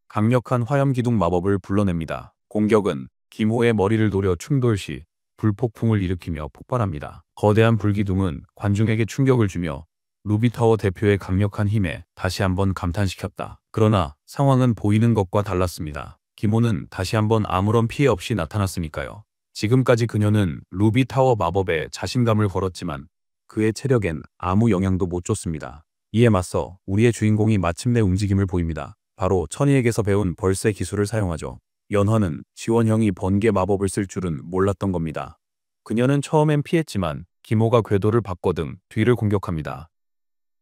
강력한 화염기둥 마법을 불러냅니다. 공격은 김호의 머리를 노려 충돌 시 불폭풍을 일으키며 폭발합니다. 거대한 불기둥은 관중에게 충격을 주며 루비타워 대표의 강력한 힘에 다시 한번 감탄시켰다. 그러나 상황은 보이는 것과 달랐습니다. 김호는 다시 한번 아무런 피해 없이 나타났으니까요. 지금까지 그녀는 루비타워 마법에 자신감을 걸었지만 그의 체력엔 아무 영향도 못 줬습니다. 이에 맞서 우리의 주인공이 마침내 움직임을 보입니다. 바로 천이에게서 배운 벌새 기술을 사용하죠. 연화는 지원형이 번개 마법을 쓸 줄은 몰랐던 겁니다. 그녀는 처음엔 피했지만 김호가 궤도를 바꿔 등 뒤를 공격합니다.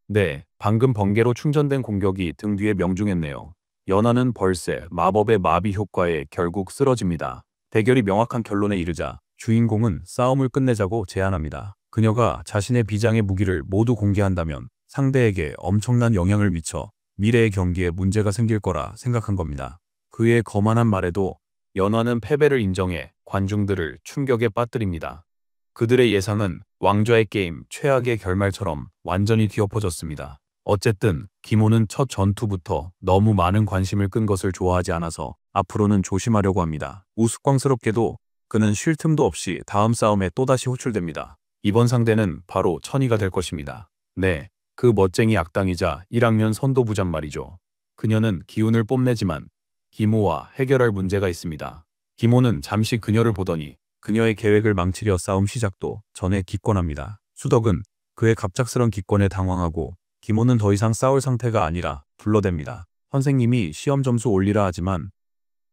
네, 방금 번개로 충전된 공격이 등 뒤에 명중했네요. 연화는 벌새 마법의 마비 효과에 결국 쓰러집니다. 대결이 명확한 결론에 이르자 주인공은 싸움을 끝내자고 제안합니다. 그녀가 자신의 비장의 무기를 모두 공개한다면 상대에게 엄청난 영향을 미쳐 미래의 경기에 문제가 생길 거라 생각한 겁니다. 그의 거만한 말에도 연화는 패배를 인정해 관중들을 충격에 빠뜨립니다. 그들의 예상은 왕좌의 게임 최악의 결말처럼 완전히 뒤엎어졌습니다. 어쨌든 김호는 첫 전투부터 너무 많은 관심을 끈 것을 좋아하지 않아서 앞으로는 조심하려고 합니다. 우스꽝스럽게도 그는 쉴 틈도 없이 다음 싸움에 또다시 호출됩니다. 이번 상대는 바로 천이가 될 것입니다. 네, 그 멋쟁이 악당이자 1학년 선도부장 말이죠. 그녀는 기운을 뽐내지만 김호와 해결할 문제가 있습니다. 김호는 잠시 그녀를 보더니 그녀의 계획을 망치려 싸움 시작도 전에 기권합니다. 수덕은 그의 갑작스런 기권에 당황하고 김호는 더 이상 싸울 상태가 아니라 불러댑니다. 선생님이 시험 점수 올리라 하지만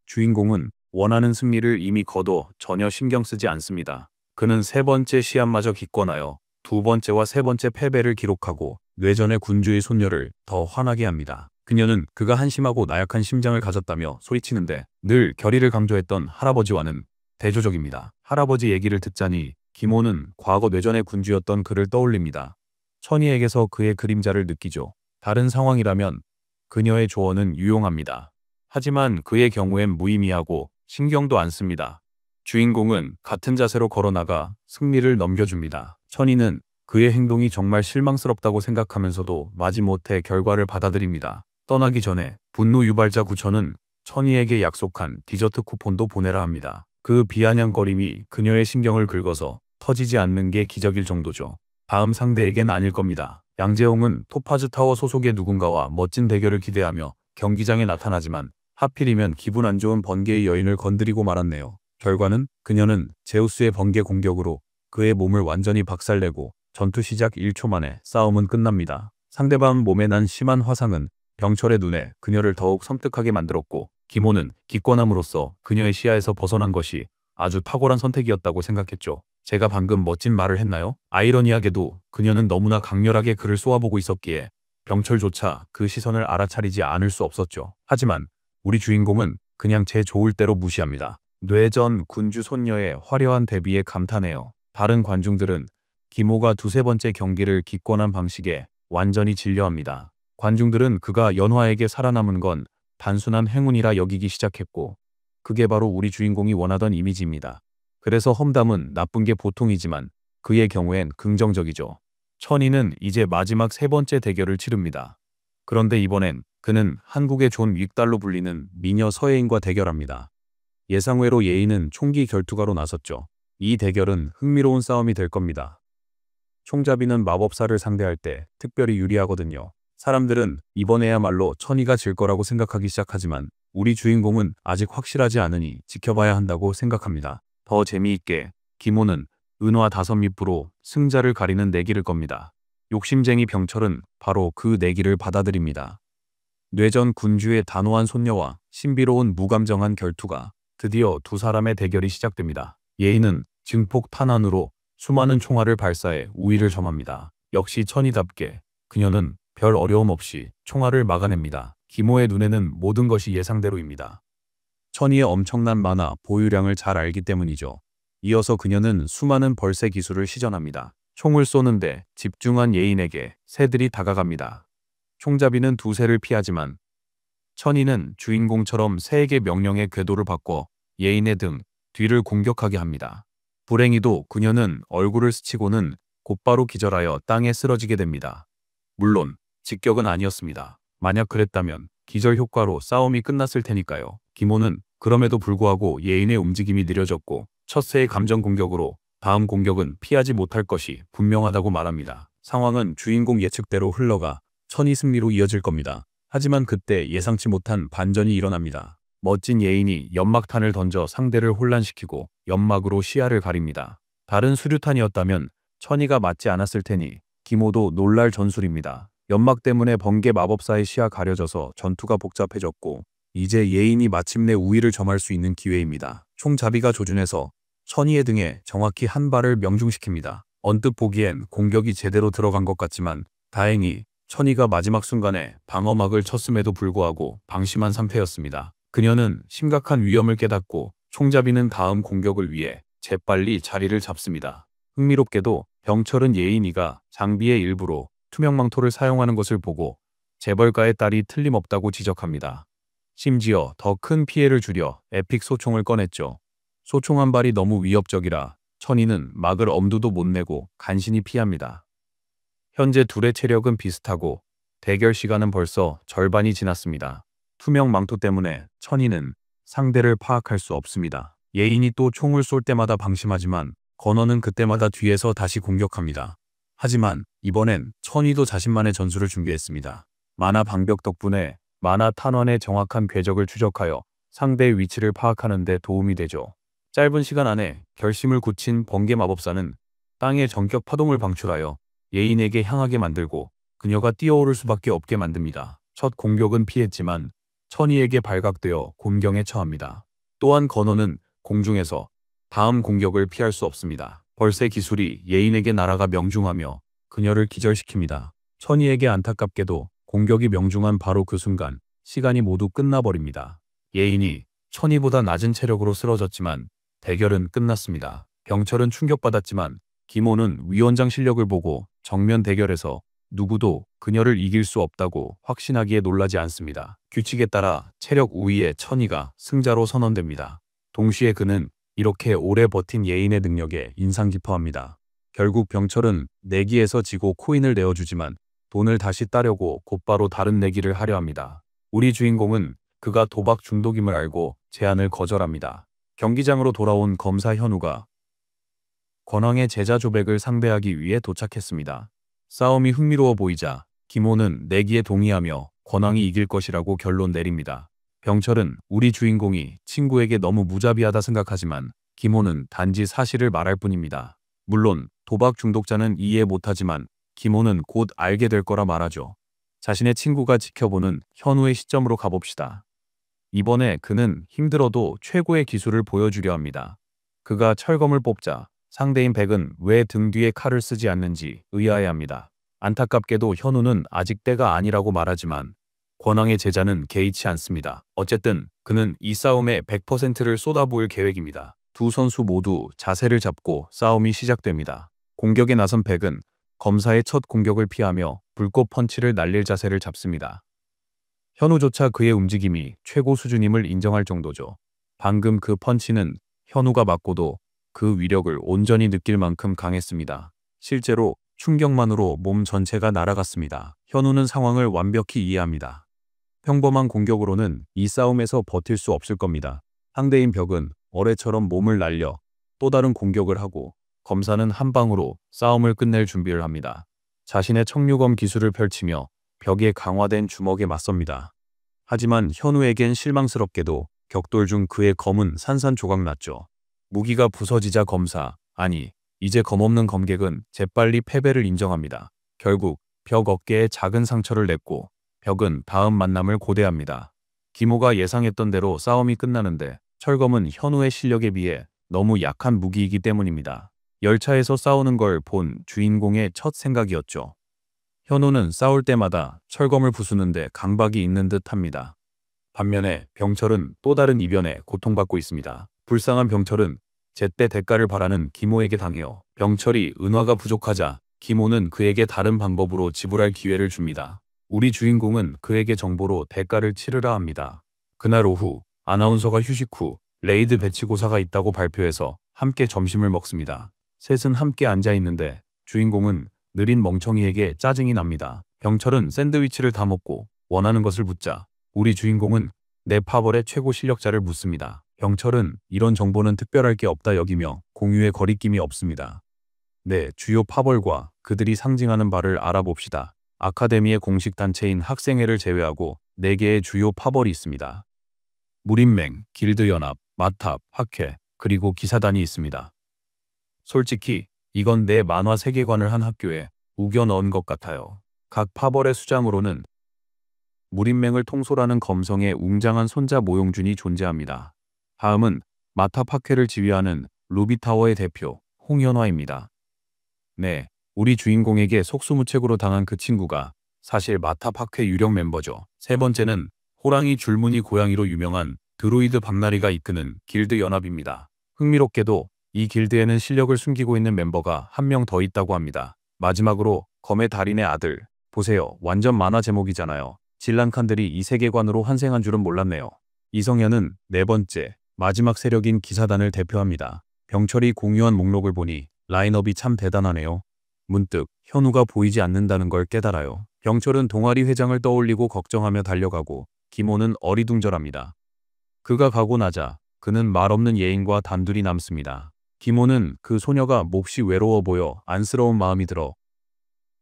주인공은 원하는 승리를 이미 거둬 전혀 신경 쓰지 않습니다. 그는 세 번째 시합마저 기권하여 두 번째와 세 번째 패배를 기록하고 뇌전의 군주의 손녀를 더 화나게 합니다. 그녀는 그가 한심하고 나약한 심장을 가졌다며 소리치는데 늘 결의를 강조했던 할아버지와는 대조적입니다. 할아버지 얘기를 듣자니 김호는 과거 뇌전의 군주였던 그를 떠올립니다. 천이에게서 그의 그림자를 느끼죠. 다른 상황이라면 그녀의 조언은 유용합니다. 하지만 그의 경우엔 무의미하고 신경도 안 씁니다. 주인공은 같은 자세로 걸어나가 승리를 넘겨줍니다. 천이는 그의 행동이 정말 실망스럽다고 생각하면서도 마지못해 결과를 받아들입니다. 떠나기 전에 분노 유발자 구천은 천이에게 약속한 디저트 쿠폰도 보내라 합니다. 그 비아냥거림이 그녀의 신경을 긁어서 터지지 않는 게 기적일 정도죠. 다음 상대에겐 아닐 겁니다. 양재홍은 토파즈 타워 소속의 누군가와 멋진 대결을 기대하며 경기장에 나타나지만 하필이면 기분 안 좋은 번개의 여인을 건드리고 말았네요. 결과는 그녀는 제우스의 번개 공격으로 그의 몸을 완전히 박살내고 전투 시작 1초 만에 싸움은 끝납니다. 상대방 몸에 난 심한 화상은 병철의 눈에 그녀를 더욱 섬뜩하게 만들었고 김호는 기권함으로써 그녀의 시야에서 벗어난 것이 아주 탁월한 선택이었다고 생각했죠. 제가 방금 멋진 말을 했나요? 아이러니하게도 그녀는 너무나 강렬하게 그를 쏘아보고 있었기에 병철조차 그 시선을 알아차리지 않을 수 없었죠. 하지만 우리 주인공은 그냥 제 좋을 대로 무시합니다. 뇌전 군주 손녀의 화려한 데뷔에 감탄해요. 다른 관중들은 김호가 두세 번째 경기를 기권한 방식에 완전히 질려합니다. 관중들은 그가 연화에게 살아남은 건 단순한 행운이라 여기기 시작했고, 그게 바로 우리 주인공이 원하던 이미지입니다. 그래서 험담은 나쁜 게 보통이지만 그의 경우엔 긍정적이죠. 천희는 이제 마지막 세 번째 대결을 치릅니다. 그런데 이번엔 그는 한국의 존 윅달로 불리는 미녀 서예인과 대결합니다. 예상외로 예인은 총기 결투가로 나섰죠. 이 대결은 흥미로운 싸움이 될 겁니다. 총잡이는 마법사를 상대할 때 특별히 유리하거든요. 사람들은 이번에야말로 천희가 질 거라고 생각하기 시작하지만 우리 주인공은 아직 확실하지 않으니 지켜봐야 한다고 생각합니다. 더 재미있게 김호는 은화 5밑부로 승자를 가리는 내기를 겁니다. 욕심쟁이 병철은 바로 그 내기를 받아들입니다. 뇌전 군주의 단호한 손녀와 신비로운 무감정한 결투가 드디어 두 사람의 대결이 시작됩니다. 예인은 증폭 탄환으로 수많은 총알을 발사해 우위를 점합니다. 역시 천희답게 그녀는 별 어려움 없이 총알을 막아냅니다. 김호의 눈에는 모든 것이 예상대로입니다. 천희의 엄청난 만화 보유량을 잘 알기 때문이죠. 이어서 그녀는 수많은 벌새 기술을 시전합니다. 총을 쏘는데 집중한 예인에게 새들이 다가갑니다. 총잡이는 두 새를 피하지만 천희는 주인공처럼 새에게 명령의 궤도를 바꿔 예인의 등 뒤를 공격하게 합니다. 불행히도 그녀는 얼굴을 스치고는 곧바로 기절하여 땅에 쓰러지게 됩니다. 물론 직격은 아니었습니다. 만약 그랬다면 기절 효과로 싸움이 끝났을 테니까요. 김호는 그럼에도 불구하고 예인의 움직임이 느려졌고 첫 새의 감정 공격으로 다음 공격은 피하지 못할 것이 분명하다고 말합니다. 상황은 주인공 예측대로 흘러가 천희 승리로 이어질 겁니다. 하지만 그때 예상치 못한 반전이 일어납니다. 멋진 예인이 연막탄을 던져 상대를 혼란시키고 연막으로 시야를 가립니다. 다른 수류탄이었다면 천희가 맞지 않았을 테니 김호도 놀랄 전술입니다. 연막 때문에 번개 마법사의 시야 가려져서 전투가 복잡해졌고 이제 예인이 마침내 우위를 점할 수 있는 기회입니다. 총잡이가 조준해서 천희의 등에 정확히 한 발을 명중시킵니다. 언뜻 보기엔 공격이 제대로 들어간 것 같지만 다행히 천희가 마지막 순간에 방어막을 쳤음에도 불구하고 방심한 상태였습니다. 그녀는 심각한 위험을 깨닫고 총잡이는 다음 공격을 위해 재빨리 자리를 잡습니다. 흥미롭게도 병철은 예인이가 장비의 일부로 투명망토를 사용하는 것을 보고 재벌가의 딸이 틀림없다고 지적합니다. 심지어 더 큰 피해를 줄여 에픽 소총을 꺼냈죠. 소총 한 발이 너무 위협적이라 천희는 막을 엄두도 못 내고 간신히 피합니다. 현재 둘의 체력은 비슷하고 대결 시간은 벌써 절반이 지났습니다. 투명 망토 때문에 천희는 상대를 파악할 수 없습니다. 예인이 또 총을 쏠 때마다 방심하지만 건어는 그때마다 뒤에서 다시 공격합니다. 하지만 이번엔 천희도 자신만의 전술을 준비했습니다. 만화 방벽 덕분에 만화 탄환의 정확한 궤적을 추적하여 상대의 위치를 파악하는 데 도움이 되죠. 짧은 시간 안에 결심을 굳힌 번개 마법사는 땅에 전격 파동을 방출하여 예인에게 향하게 만들고 그녀가 뛰어오를 수밖에 없게 만듭니다. 첫 공격은 피했지만 천희에게 발각되어 곤경에 처합니다. 또한 건어는 공중에서 다음 공격을 피할 수 없습니다. 벌새 기술이 예인에게 날아가 명중하며 그녀를 기절시킵니다. 천희에게 안타깝게도 공격이 명중한 바로 그 순간 시간이 모두 끝나버립니다. 예인이 천희보다 낮은 체력으로 쓰러졌지만 대결은 끝났습니다. 병철은 충격받았지만 김호는 위원장 실력을 보고 정면 대결에서 누구도 그녀를 이길 수 없다고 확신하기에 놀라지 않습니다. 규칙에 따라 체력 우위의 천희가 승자로 선언됩니다. 동시에 그는 이렇게 오래 버틴 예인의 능력에 인상 깊어합니다. 결국 병철은 내기에서 지고 코인을 내어주지만 돈을 다시 따려고 곧바로 다른 내기를 하려 합니다. 우리 주인공은 그가 도박 중독임을 알고 제안을 거절합니다. 경기장으로 돌아온 검사 현우가 권왕의 제자 조백을 상대하기 위해 도착했습니다. 싸움이 흥미로워 보이자 김호는 내기에 동의하며 권왕이 이길 것이라고 결론 내립니다. 병철은 우리 주인공이 친구에게 너무 무자비하다 생각하지만 김호는 단지 사실을 말할 뿐입니다. 물론 도박 중독자는 이해 못하지만 김호는 곧 알게 될 거라 말하죠. 자신의 친구가 지켜보는 현우의 시점으로 가봅시다. 이번에 그는 힘들어도 최고의 기술을 보여주려 합니다. 그가 철검을 뽑자 상대인 백은 왜 등 뒤에 칼을 쓰지 않는지 의아해합니다. 안타깝게도 현우는 아직 때가 아니라고 말하지만 권왕의 제자는 개의치 않습니다. 어쨌든 그는 이 싸움에 100%를 쏟아부을 계획입니다. 두 선수 모두 자세를 잡고 싸움이 시작됩니다. 공격에 나선 백은 검사의 첫 공격을 피하며 불꽃 펀치를 날릴 자세를 잡습니다. 현우조차 그의 움직임이 최고 수준임을 인정할 정도죠. 방금 그 펀치는 현우가 맞고도 그 위력을 온전히 느낄 만큼 강했습니다. 실제로 충격만으로 몸 전체가 날아갔습니다. 현우는 상황을 완벽히 이해합니다. 평범한 공격으로는 이 싸움에서 버틸 수 없을 겁니다. 상대인 벽은 어뢰처럼 몸을 날려 또 다른 공격을 하고 검사는 한 방으로 싸움을 끝낼 준비를 합니다. 자신의 청류검 기술을 펼치며 벽에 강화된 주먹에 맞섭니다. 하지만 현우에겐 실망스럽게도 격돌 중 그의 검은 산산조각 났죠. 무기가 부서지자 검사, 아니 이제 검없는 검객은 재빨리 패배를 인정합니다. 결국 벽 어깨에 작은 상처를 냈고 벽은 다음 만남을 고대합니다. 김호가 예상했던 대로 싸움이 끝나는데 철검은 현우의 실력에 비해 너무 약한 무기이기 때문입니다. 열차에서 싸우는 걸 본 주인공의 첫 생각이었죠. 현우는 싸울 때마다 철검을 부수는데 강박이 있는 듯합니다. 반면에 병철은 또 다른 이변에 고통받고 있습니다. 불쌍한 병철은 제때 대가를 바라는 김호에게 당해요. 병철이 은화가 부족하자 김호는 그에게 다른 방법으로 지불할 기회를 줍니다. 우리 주인공은 그에게 정보로 대가를 치르라 합니다. 그날 오후 아나운서가 휴식 후 레이드 배치고사가 있다고 발표해서 함께 점심을 먹습니다. 셋은 함께 앉아 있는데 주인공은 느린 멍청이에게 짜증이 납니다. 병철은 샌드위치를 다 먹고 원하는 것을 묻자 우리 주인공은 내 파벌의 최고 실력자를 묻습니다. 병철은 이런 정보는 특별할 게 없다 여기며 공유의 거리낌이 없습니다. 네, 주요 파벌과 그들이 상징하는 바를 알아봅시다. 아카데미의 공식 단체인 학생회를 제외하고 4개의 주요 파벌이 있습니다. 무림맹, 길드연합, 마탑, 학회, 그리고 기사단이 있습니다. 솔직히 이건 내 만화 세계관을 한 학교에 우겨 넣은 것 같아요. 각 파벌의 수장으로는 무림맹을 통솔하는 검성의 웅장한 손자 모용준이 존재합니다. 다음은 마탑 학회를 지휘하는 루비타워의 대표 홍현화입니다. 네, 우리 주인공에게 속수무책으로 당한 그 친구가 사실 마탑 학회 유력 멤버죠. 세 번째는 호랑이 줄무늬 고양이로 유명한 드루이드 박나리가 이끄는 길드 연합입니다. 흥미롭게도 이 길드에는 실력을 숨기고 있는 멤버가 한 명 더 있다고 합니다. 마지막으로 검의 달인의 아들. 보세요, 완전 만화 제목이잖아요. 진란칸들이 이 세계관으로 환생한 줄은 몰랐네요. 이성현은 네 번째, 마지막 세력인 기사단을 대표합니다. 병철이 공유한 목록을 보니 라인업이 참 대단하네요. 문득 현우가 보이지 않는다는 걸 깨달아요. 병철은 동아리 회장을 떠올리고 걱정하며 달려가고 김호는 어리둥절합니다. 그가 가고 나자 그는 말없는 예인과 단둘이 남습니다. 김호는 그 소녀가 몹시 외로워 보여 안쓰러운 마음이 들어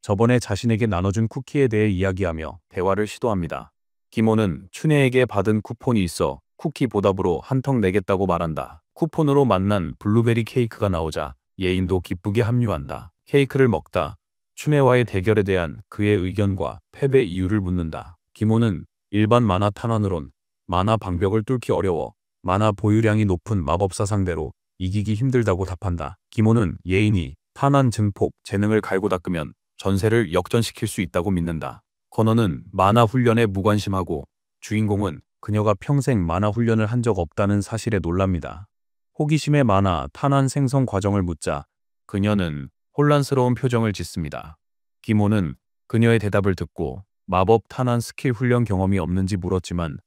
저번에 자신에게 나눠준 쿠키에 대해 이야기하며 대화를 시도합니다. 김호는 춘혜에게 받은 쿠폰이 있어 쿠키 보답으로 한턱 내겠다고 말한다. 쿠폰으로 만난 블루베리 케이크가 나오자 예인도 기쁘게 합류한다. 케이크를 먹다 춘혜와의 대결에 대한 그의 의견과 패배 이유를 묻는다. 김호는 일반 만화 탄환으론 만화 방벽을 뚫기 어려워 만화 보유량이 높은 마법사 상대로 이기기 힘들다고 답한다. 김호는 예인이 탄환 증폭 재능을 갈고 닦으면 전세를 역전시킬 수 있다고 믿는다. 건어는 만화 훈련에 무관심하고 주인공은 그녀가 평생 만화 훈련을 한 적 없다는 사실에 놀랍니다. 호기심의 만화 탄환 생성 과정을 묻자 그녀는 혼란스러운 표정을 짓습니다. 김호는 그녀의 대답을 듣고 마법 탄환 스킬 훈련 경험이 없는지 물었지만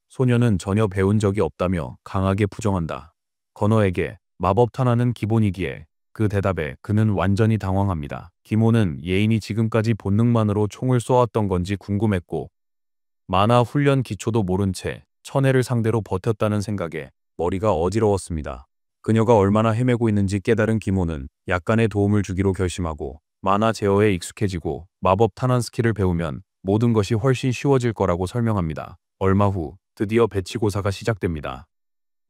소녀는 전혀 배운 적이 없다며 강하게 부정한다. 건어에게 마법 탄환은 기본이기에 그 대답에 그는 완전히 당황합니다. 김호는 예인이 지금까지 본능만으로 총을 쏘았던 건지 궁금했고 만화 훈련 기초도 모른 채 천혜를 상대로 버텼다는 생각에 머리가 어지러웠습니다. 그녀가 얼마나 헤매고 있는지 깨달은 김호는 약간의 도움을 주기로 결심하고 만화 제어에 익숙해지고 마법 탄환 스킬을 배우면 모든 것이 훨씬 쉬워질 거라고 설명합니다. 얼마 후 드디어 배치고사가 시작됩니다.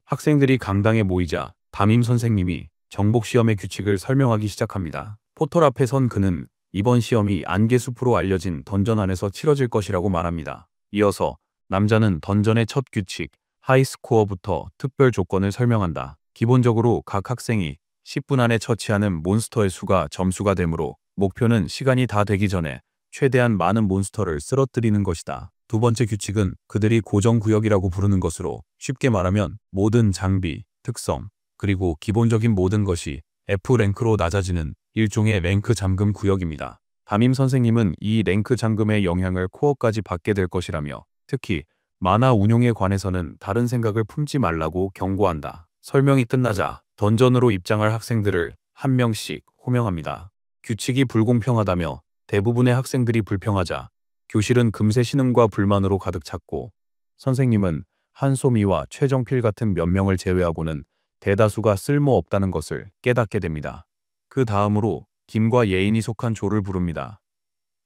학생들이 강당에 모이자 담임 선생님이 정복시험의 규칙을 설명하기 시작합니다. 포털 앞에 선 그는 이번 시험이 안개숲으로 알려진 던전 안에서 치러질 것이라고 말합니다. 이어서 남자는 던전의 첫 규칙, 하이스코어부터 특별 조건을 설명한다. 기본적으로 각 학생이 10분 안에 처치하는 몬스터의 수가 점수가 되므로 목표는 시간이 다 되기 전에 최대한 많은 몬스터를 쓰러뜨리는 것이다. 두 번째 규칙은 그들이 고정 구역이라고 부르는 것으로, 쉽게 말하면 모든 장비, 특성, 그리고 기본적인 모든 것이 F랭크로 낮아지는 일종의 랭크 잠금 구역입니다. 담임 선생님은 이 랭크 잠금의 영향을 코어까지 받게 될 것이라며, 특히 만화 운용에 관해서는 다른 생각을 품지 말라고 경고한다. 설명이 끝나자 던전으로 입장할 학생들을 한 명씩 호명합니다. 규칙이 불공평하다며 대부분의 학생들이 불평하자 교실은 금세 신음과 불만으로 가득 찼고, 선생님은 한소미와 최정필 같은 몇 명을 제외하고는 대다수가 쓸모없다는 것을 깨닫게 됩니다. 그 다음으로 김과 예인이 속한 조를 부릅니다.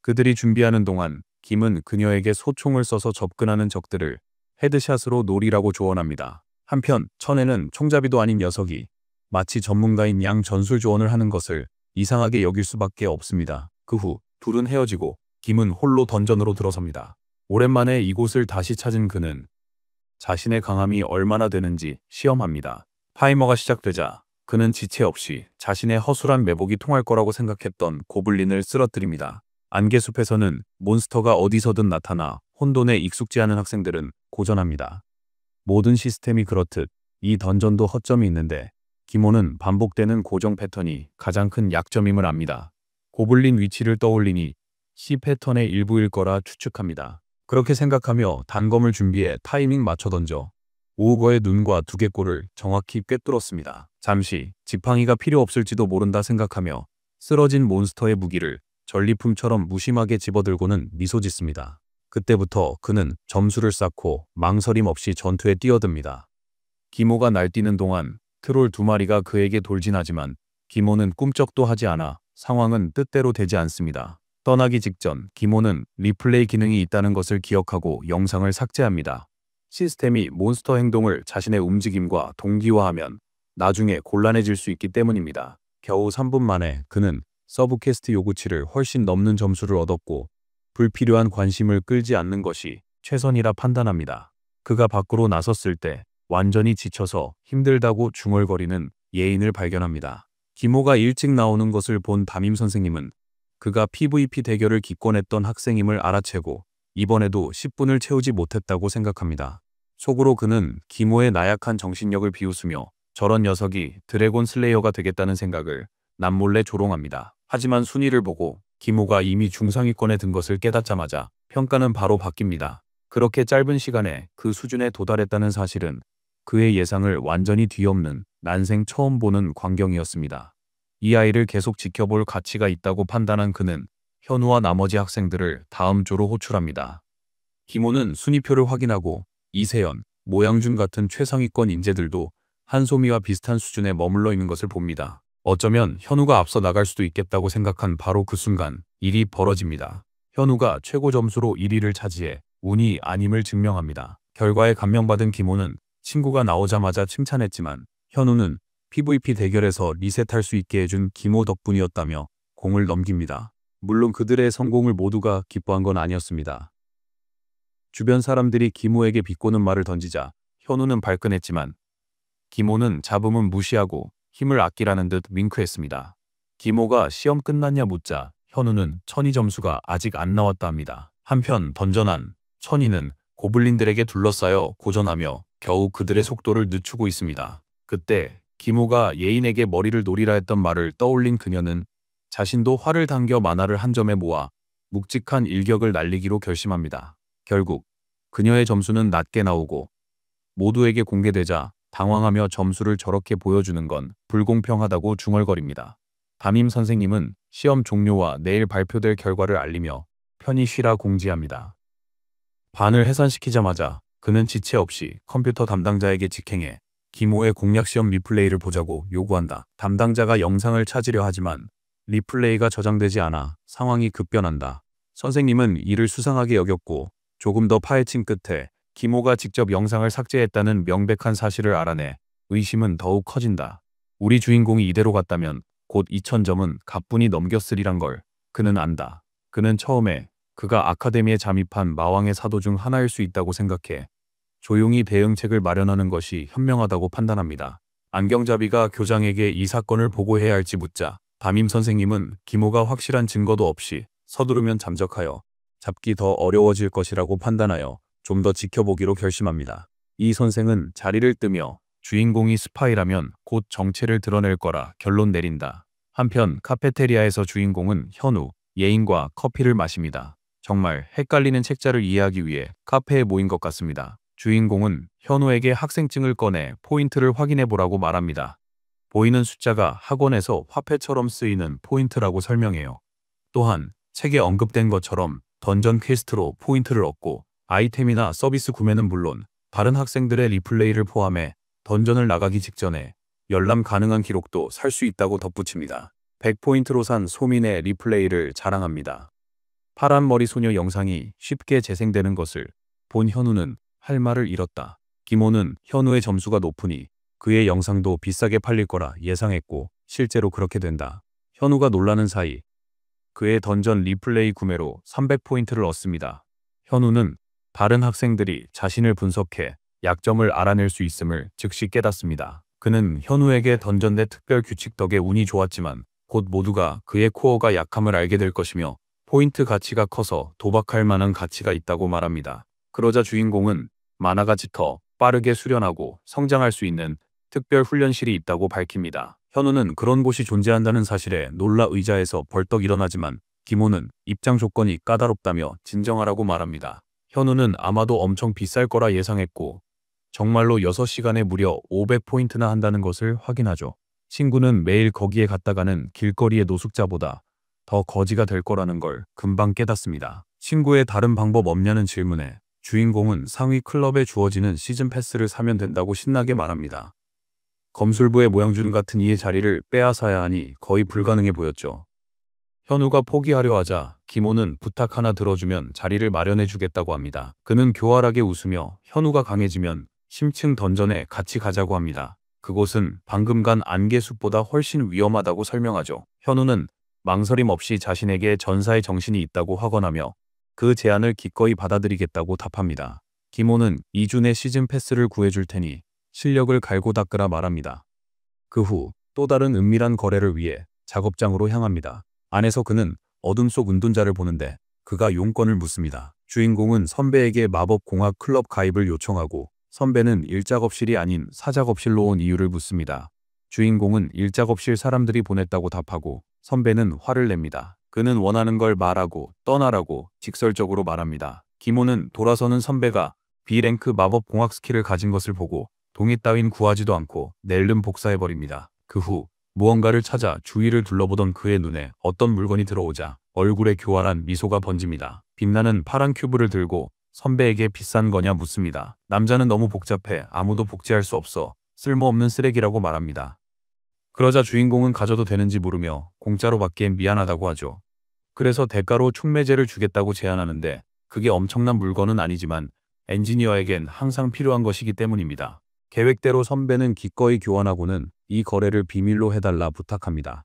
그들이 준비하는 동안 김은 그녀에게 소총을 써서 접근하는 적들을 헤드샷으로 노리라고 조언합니다. 한편 천혜는 총잡이도 아닌 녀석이 마치 전문가인 양 전술 조언을 하는 것을 이상하게 여길 수밖에 없습니다. 그 후 둘은 헤어지고 김은 홀로 던전으로 들어섭니다. 오랜만에 이곳을 다시 찾은 그는 자신의 강함이 얼마나 되는지 시험합니다. 타이머가 시작되자 그는 지체 없이 자신의 허술한 매복이 통할 거라고 생각했던 고블린을 쓰러뜨립니다. 안개숲에서는 몬스터가 어디서든 나타나 혼돈에 익숙지 않은 학생들은 고전합니다. 모든 시스템이 그렇듯 이 던전도 허점이 있는데, 김호는 반복되는 고정 패턴이 가장 큰 약점임을 압니다. 고블린 위치를 떠올리니 C 패턴의 일부일 거라 추측합니다. 그렇게 생각하며 단검을 준비해 타이밍 맞춰 던져 오우거의 눈과 두개골을 정확히 꿰뚫었습니다. 잠시 지팡이가 필요 없을지도 모른다 생각하며 쓰러진 몬스터의 무기를 전리품처럼 무심하게 집어들고는 미소 짓습니다. 그때부터 그는 점수를 쌓고 망설임 없이 전투에 뛰어듭니다. 김호가 날뛰는 동안 트롤 2마리가 그에게 돌진하지만 김호는 꿈쩍도 하지 않아 상황은 뜻대로 되지 않습니다. 떠나기 직전 김호는 리플레이 기능이 있다는 것을 기억하고 영상을 삭제합니다. 시스템이 몬스터 행동을 자신의 움직임과 동기화하면 나중에 곤란해질 수 있기 때문입니다. 겨우 3분 만에 그는 서브퀘스트 요구치를 훨씬 넘는 점수를 얻었고, 불필요한 관심을 끌지 않는 것이 최선이라 판단합니다. 그가 밖으로 나섰을 때 완전히 지쳐서 힘들다고 중얼거리는 예인을 발견합니다. 김호가 일찍 나오는 것을 본 담임 선생님은 그가 PVP 대결을 기권했던 학생임을 알아채고 이번에도 10분을 채우지 못했다고 생각합니다. 속으로 그는 김호의 나약한 정신력을 비웃으며 저런 녀석이 드래곤 슬레이어가 되겠다는 생각을 남몰래 조롱합니다. 하지만 순위를 보고 김호가 이미 중상위권에 든 것을 깨닫자마자 평가는 바로 바뀝니다. 그렇게 짧은 시간에 그 수준에 도달했다는 사실은 그의 예상을 완전히 뒤엎는 난생 처음 보는 광경이었습니다. 이 아이를 계속 지켜볼 가치가 있다고 판단한 그는 현우와 나머지 학생들을 다음 조로 호출합니다. 김호는 순위표를 확인하고 이세연, 모양준 같은 최상위권 인재들도 한소미와 비슷한 수준에 머물러 있는 것을 봅니다. 어쩌면 현우가 앞서 나갈 수도 있겠다고 생각한 바로 그 순간 일이 벌어집니다. 현우가 최고 점수로 1위를 차지해 운이 아님을 증명합니다. 결과에 감명받은 김호는 친구가 나오자마자 칭찬했지만 현우는 PVP 대결에서 리셋할 수 있게 해준 김호 덕분이었다며 공을 넘깁니다. 물론 그들의 성공을 모두가 기뻐한 건 아니었습니다. 주변 사람들이 김호에게 비꼬는 말을 던지자 현우는 발끈했지만 김호는 잡음은 무시하고 힘을 아끼라는 듯 윙크했습니다. 김호가 시험 끝났냐 묻자 현우는 천희 점수가 아직 안 나왔다 합니다. 한편 던전한 천희는 고블린들에게 둘러싸여 고전하며 겨우 그들의 속도를 늦추고 있습니다. 그때 김호가 예인에게 머리를 노리라 했던 말을 떠올린 그녀는 자신도 활을 당겨 만화를 한 점에 모아 묵직한 일격을 날리기로 결심합니다. 결국 그녀의 점수는 낮게 나오고 모두에게 공개되자 당황하며 점수를 저렇게 보여주는 건 불공평하다고 중얼거립니다. 담임 선생님은 시험 종료와 내일 발표될 결과를 알리며 편히 쉬라 공지합니다. 반을 해산시키자마자 그는 지체 없이 컴퓨터 담당자에게 직행해 김호의 공략 시험 리플레이를 보자고 요구한다. 담당자가 영상을 찾으려 하지만 리플레이가 저장되지 않아 상황이 급변한다. 선생님은 이를 수상하게 여겼고 조금 더 파헤친 끝에 김호가 직접 영상을 삭제했다는 명백한 사실을 알아내 의심은 더욱 커진다. 우리 주인공이 이대로 갔다면 곧 2000점은 가뿐히 넘겼으리란 걸 그는 안다. 그는 처음에 그가 아카데미에 잠입한 마왕의 사도 중 하나일 수 있다고 생각해 조용히 대응책을 마련하는 것이 현명하다고 판단합니다. 안경잡이가 교장에게 이 사건을 보고해야 할지 묻자 담임 선생님은 기모가 확실한 증거도 없이 서두르면 잠적하여 잡기 더 어려워질 것이라고 판단하여 좀 더 지켜보기로 결심합니다. 이 선생은 자리를 뜨며 주인공이 스파이라면 곧 정체를 드러낼 거라 결론 내린다. 한편 카페테리아에서 주인공은 현우, 예인과 커피를 마십니다. 정말 헷갈리는 책자를 이해하기 위해 카페에 모인 것 같습니다. 주인공은 현우에게 학생증을 꺼내 포인트를 확인해 보라고 말합니다. 보이는 숫자가 학원에서 화폐처럼 쓰이는 포인트라고 설명해요. 또한 책에 언급된 것처럼 던전 퀘스트로 포인트를 얻고 아이템이나 서비스 구매는 물론 다른 학생들의 리플레이를 포함해 던전을 나가기 직전에 열람 가능한 기록도 살 수 있다고 덧붙입니다. 100포인트로 산 소민의 리플레이를 자랑합니다. 파란 머리 소녀 영상이 쉽게 재생되는 것을 본 현우는 할 말을 잃었다. 기모는 현우의 점수가 높으니 그의 영상도 비싸게 팔릴 거라 예상했고 실제로 그렇게 된다. 현우가 놀라는 사이 그의 던전 리플레이 구매로 300포인트를 얻습니다. 현우는 다른 학생들이 자신을 분석해 약점을 알아낼 수 있음을 즉시 깨닫습니다. 그는 현우에게 던전 내 특별 규칙 덕에 운이 좋았지만 곧 모두가 그의 코어가 약함을 알게 될 것이며 포인트 가치가 커서 도박할 만한 가치가 있다고 말합니다. 그러자 주인공은 만화가 짙어 빠르게 수련하고 성장할 수 있는 특별 훈련실이 있다고 밝힙니다. 현우는 그런 곳이 존재한다는 사실에 놀라 의자에서 벌떡 일어나지만 기모는 입장 조건이 까다롭다며 진정하라고 말합니다. 현우는 아마도 엄청 비쌀 거라 예상했고 정말로 6시간에 무려 500포인트나 한다는 것을 확인하죠. 친구는 매일 거기에 갔다가는 길거리의 노숙자보다 더 거지가 될 거라는 걸 금방 깨닫습니다. 친구의 다른 방법 없냐는 질문에 주인공은 상위 클럽에 주어지는 시즌 패스를 사면 된다고 신나게 말합니다. 검술부의 모양준 같은 이의 자리를 빼앗아야 하니 거의 불가능해 보였죠. 현우가 포기하려 하자 기모는 부탁 하나 들어주면 자리를 마련해 주겠다고 합니다. 그는 교활하게 웃으며 현우가 강해지면 심층 던전에 같이 가자고 합니다. 그곳은 방금 간 안개숲보다 훨씬 위험하다고 설명하죠. 현우는 망설임 없이 자신에게 전사의 정신이 있다고 확언하며 그 제안을 기꺼이 받아들이겠다고 답합니다. 기모는 2주 내 시즌 패스를 구해줄 테니 실력을 갈고 닦으라 말합니다. 그 후 또 다른 은밀한 거래를 위해 작업장으로 향합니다. 안에서 그는 어둠 속 은둔자를 보는데 그가 용건을 묻습니다. 주인공은 선배에게 마법공학 클럽 가입을 요청하고 선배는 일작업실이 아닌 사작업실로 온 이유를 묻습니다. 주인공은 일작업실 사람들이 보냈다고 답하고 선배는 화를 냅니다. 그는 원하는 걸 말하고 떠나라고 직설적으로 말합니다. 기모는 돌아서는 선배가 B랭크 마법공학 스킬을 가진 것을 보고 동의 따윈 구하지도 않고 낼름 복사해버립니다. 그 후 무언가를 찾아 주위를 둘러보던 그의 눈에 어떤 물건이 들어오자 얼굴에 교활한 미소가 번집니다. 빛나는 파란 큐브를 들고 선배에게 비싼 거냐 묻습니다. 남자는 너무 복잡해 아무도 복제할 수 없어 쓸모없는 쓰레기라고 말합니다. 그러자 주인공은 가져도 되는지 물으며 공짜로 받기엔 미안하다고 하죠. 그래서 대가로 촉매제를 주겠다고 제안하는데 그게 엄청난 물건은 아니지만 엔지니어에겐 항상 필요한 것이기 때문입니다. 계획대로 선배는 기꺼이 교환하고는 이 거래를 비밀로 해달라 부탁합니다.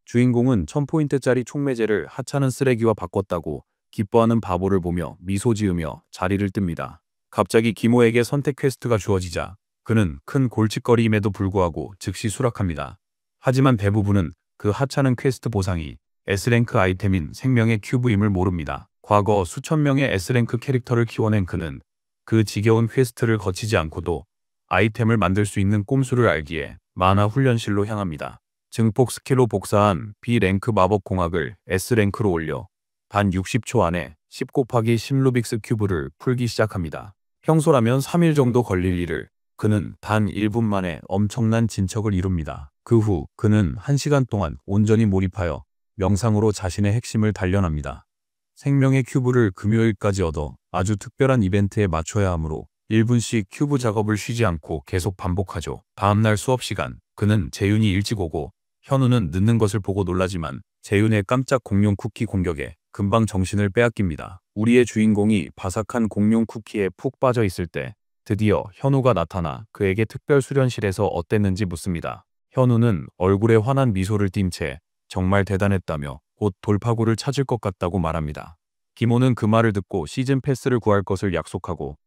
주인공은 1000포인트짜리 촉매제를 하찮은 쓰레기와 바꿨다고 기뻐하는 바보를 보며 미소 지으며 자리를 뜹니다. 갑자기 기모에게 선택 퀘스트가 주어지자 그는 큰 골칫거리임에도 불구하고 즉시 수락합니다. 하지만 대부분은 그 하찮은 퀘스트 보상이 S랭크 아이템인 생명의 큐브임을 모릅니다. 과거 수천 명의 S랭크 캐릭터를 키워낸 그는 그 지겨운 퀘스트를 거치지 않고도 아이템을 만들 수 있는 꼼수를 알기에 만화 훈련실로 향합니다. 증폭 스킬로 복사한 B랭크 마법공학을 S랭크로 올려 단 60초 안에 10 곱하기 10 루빅스 큐브를 풀기 시작합니다. 평소라면 3일 정도 걸릴 일을 그는 단 1분 만에 엄청난 진척을 이룹니다. 그 후 그는 1시간 동안 온전히 몰입하여 명상으로 자신의 핵심을 단련합니다. 생명의 큐브를 금요일까지 얻어 아주 특별한 이벤트에 맞춰야 하므로 1분씩 큐브 작업을 쉬지 않고 계속 반복하죠. 다음날 수업 시간 그는 재윤이 일찍 오고 현우는 늦는 것을 보고 놀라지만 재윤의 깜짝 공룡 쿠키 공격에 금방 정신을 빼앗깁니다. 우리의 주인공이 바삭한 공룡 쿠키에 푹 빠져 있을 때 드디어 현우가 나타나 그에게 특별 수련실에서 어땠는지 묻습니다. 현우는 얼굴에 환한 미소를 띈 채 정말 대단했다며 곧 돌파구를 찾을 것 같다고 말합니다. 기모는 그 말을 듣고 시즌 패스를 구할 것을 약속하고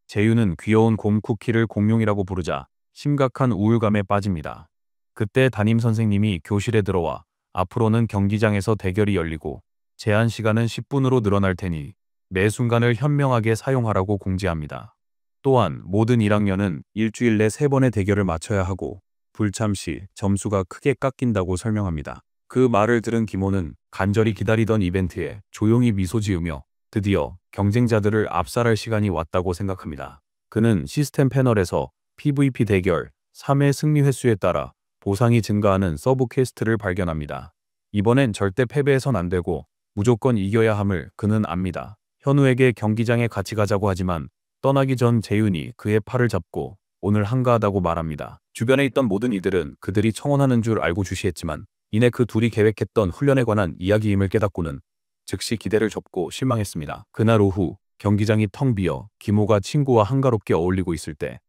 재윤은 귀여운 곰 쿠키를 공룡이라고 부르자 심각한 우울감에 빠집니다. 그때 담임 선생님이 교실에 들어와 앞으로는 경기장에서 대결이 열리고 제한 시간은 10분으로 늘어날 테니 매 순간을 현명하게 사용하라고 공지합니다. 또한 모든 1학년은 일주일 내 3번의 대결을 마쳐야 하고 불참 시 점수가 크게 깎인다고 설명합니다. 그 말을 들은 김호는 간절히 기다리던 이벤트에 조용히 미소 지으며 드디어 경쟁자들을 압살할 시간이 왔다고 생각합니다. 그는 시스템 패널에서 PVP 대결 3회 승리 횟수에 따라 보상이 증가하는 서브 퀘스트를 발견합니다. 이번엔 절대 패배해선 안 되고 무조건 이겨야 함을 그는 압니다. 현우에게 경기장에 같이 가자고 하지만 떠나기 전 재윤이 그의 팔을 잡고 오늘 한가하다고 말합니다. 주변에 있던 모든 이들은 그들이 청혼하는 줄 알고 주시했지만 이내 그 둘이 계획했던 훈련에 관한 이야기임을 깨닫고는 즉시 기대를 접고 실망했습니다. 그날 오후 경기장이 텅 비어 김호가 친구와 한가롭게 어울리고 있을 때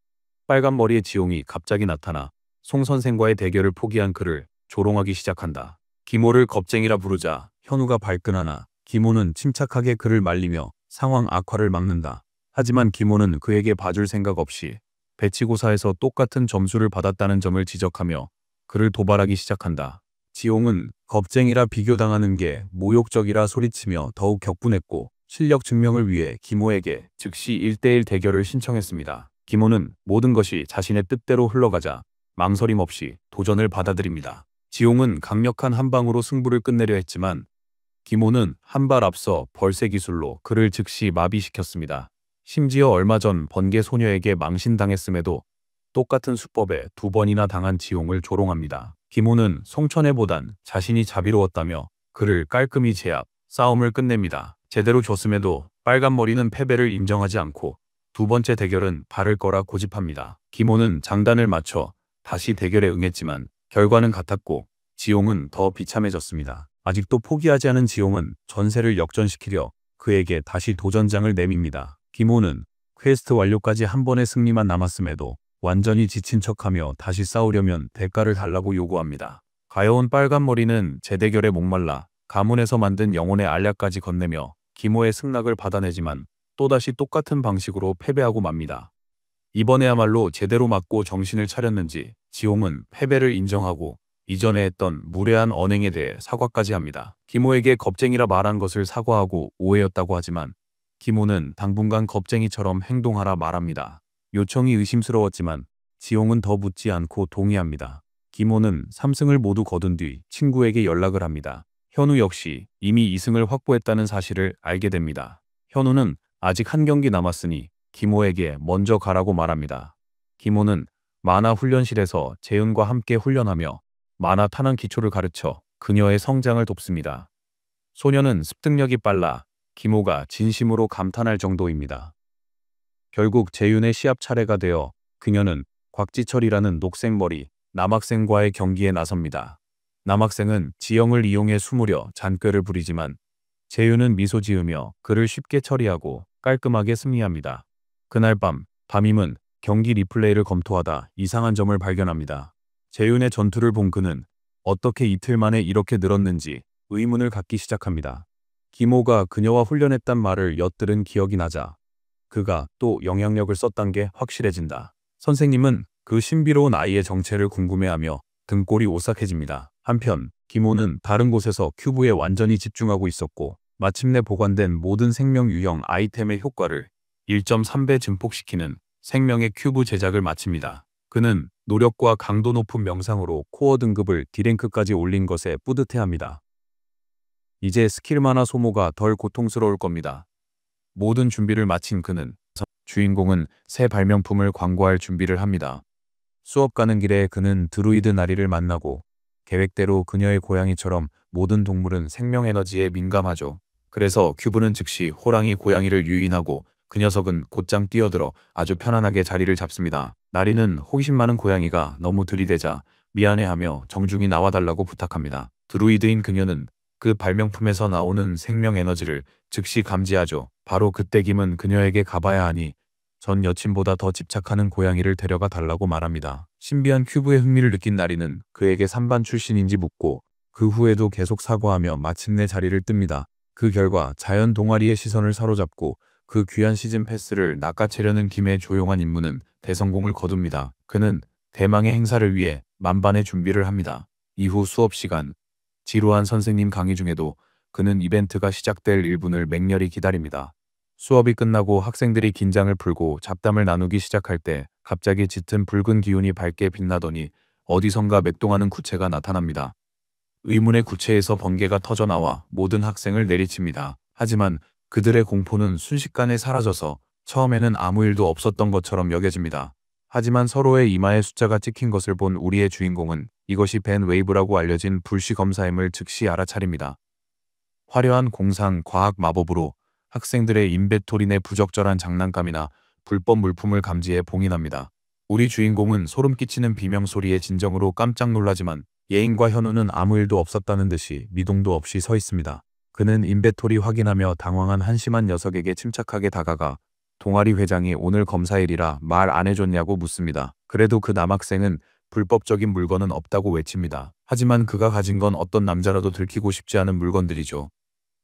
빨간 머리의 지용이 갑자기 나타나 송 선생과의 대결을 포기한 그를 조롱하기 시작한다. 김호를 겁쟁이라 부르자 현우가 발끈하나 김호는 침착하게 그를 말리며 상황 악화를 막는다. 하지만 김호는 그에게 봐줄 생각 없이 배치고사에서 똑같은 점수를 받았다는 점을 지적하며 그를 도발하기 시작한다. 지용은 겁쟁이라 비교당하는 게 모욕적이라 소리치며 더욱 격분했고 실력 증명을 위해 김호에게 즉시 1대1 대결을 신청했습니다. 김호는 모든 것이 자신의 뜻대로 흘러가자 망설임 없이 도전을 받아들입니다. 지용은 강력한 한방으로 승부를 끝내려 했지만 김호는 한 발 앞서 벌새 기술로 그를 즉시 마비시켰습니다. 심지어 얼마 전 번개 소녀에게 망신당했음에도 똑같은 수법에 2번이나 당한 지용을 조롱합니다. 김호는 송천회보단 자신이 자비로웠다며 그를 깔끔히 제압, 싸움을 끝냅니다. 제대로 줬음에도 빨간머리는 패배를 인정하지 않고 2번째 대결은 바를 거라 고집합니다. 김호는 장단을 맞춰 다시 대결에 응했지만 결과는 같았고 지용은 더 비참해졌습니다. 아직도 포기하지 않은 지용은 전세를 역전시키려 그에게 다시 도전장을 내밉니다. 김호는 퀘스트 완료까지 한 번의 승리만 남았음에도 완전히 지친 척하며 다시 싸우려면 대가를 달라고 요구합니다. 가여운 빨간머리는 재대결에 목말라 가문에서 만든 영혼의 알약까지 건네며 김호의 승낙을 받아내지만 또다시 똑같은 방식으로 패배하고 맙니다. 이번에야말로 제대로 맞고 정신을 차렸는지 지용은 패배를 인정하고 이전에 했던 무례한 언행에 대해 사과까지 합니다. 김호에게 겁쟁이라 말한 것을 사과하고 오해였다고 하지만 김호는 당분간 겁쟁이처럼 행동하라 말합니다. 요청이 의심스러웠지만 지용은 더 묻지 않고 동의합니다. 김호는 3승을 모두 거둔 뒤 친구에게 연락을 합니다. 현우 역시 이미 2승을 확보했다는 사실을 알게 됩니다. 현우는 아직 한 경기 남았으니 김호에게 먼저 가라고 말합니다. 김호는 만화 훈련실에서 재은과 함께 훈련하며 만화 탄환 기초를 가르쳐 그녀의 성장을 돕습니다. 소녀는 습득력이 빨라 김호가 진심으로 감탄할 정도입니다. 결국 재윤의 시합 차례가 되어 그녀는 곽지철이라는 녹색머리 남학생과의 경기에 나섭니다. 남학생은 지형을 이용해 숨으려 잔꾀를 부리지만 재윤은 미소 지으며 그를 쉽게 처리하고 깔끔하게 승리합니다. 그날 밤 담임은 경기 리플레이를 검토하다 이상한 점을 발견합니다. 재윤의 전투를 본 그는 어떻게 이틀 만에 이렇게 늘었는지 의문을 갖기 시작합니다. 김호가 그녀와 훈련했단 말을 엿들은 기억이 나자 그가 또 영향력을 썼단 게 확실해진다. 선생님은 그 신비로운 아이의 정체를 궁금해하며 등골이 오싹해집니다. 한편 김호는 다른 곳에서 큐브에 완전히 집중하고 있었고 마침내 보관된 모든 생명 유형 아이템의 효과를 1.3배 증폭시키는 생명의 큐브 제작을 마칩니다. 그는 노력과 강도 높은 명상으로 코어 등급을 D랭크까지 올린 것에 뿌듯해합니다. 이제 스킬 만화 소모가 덜 고통스러울 겁니다. 모든 준비를 마친 그는 주인공은 새 발명품을 광고할 준비를 합니다. 수업 가는 길에 그는 드루이드 나리를 만나고 계획대로 그녀의 고양이처럼 모든 동물은 생명 에너지에 민감하죠. 그래서 큐브는 즉시 호랑이 고양이를 유인하고 그 녀석은 곧장 뛰어들어 아주 편안하게 자리를 잡습니다. 나리는 호기심 많은 고양이가 너무 들이대자 미안해하며 정중히 나와달라고 부탁합니다. 드루이드인 그녀는 그 발명품에서 나오는 생명 에너지를 즉시 감지하죠. 바로 그때 김은 그녀에게 가봐야 하니 전 여친보다 더 집착하는 고양이를 데려가 달라고 말합니다. 신비한 큐브에 흥미를 느낀 나리는 그에게 3반 출신인지 묻고 그 후에도 계속 사과하며 마침내 자리를 뜹니다. 그 결과 자연 동아리의 시선을 사로잡고 그 귀한 시즌 패스를 낚아채려는 김의 조용한 임무는 대성공을 거둡니다. 그는 대망의 행사를 위해 만반의 준비를 합니다. 이후 수업 시간, 지루한 선생님 강의 중에도 그는 이벤트가 시작될 1분을 맹렬히 기다립니다. 수업이 끝나고 학생들이 긴장을 풀고 잡담을 나누기 시작할 때 갑자기 짙은 붉은 기운이 밝게 빛나더니 어디선가 맥동하는 구체가 나타납니다. 의문의 구체에서 번개가 터져나와 모든 학생을 내리칩니다. 하지만 그들의 공포는 순식간에 사라져서 처음에는 아무 일도 없었던 것처럼 여겨집니다. 하지만 서로의 이마에 숫자가 찍힌 것을 본 우리의 주인공은 이것이 벤 웨이브라고 알려진 불시 검사임을 즉시 알아차립니다. 화려한 공상 과학 마법으로 학생들의 인베토리 내 부적절한 장난감이나 불법 물품을 감지해 봉인합니다. 우리 주인공은 소름 끼치는 비명소리에 진정으로 깜짝 놀라지만 예인과 현우는 아무 일도 없었다는 듯이 미동도 없이 서 있습니다. 그는 인베토리 확인하며 당황한 한심한 녀석에게 침착하게 다가가 동아리 회장이 오늘 검사일이라 말 안 해줬냐고 묻습니다. 그래도 그 남학생은 불법적인 물건은 없다고 외칩니다. 하지만 그가 가진 건 어떤 남자라도 들키고 싶지 않은 물건들이죠.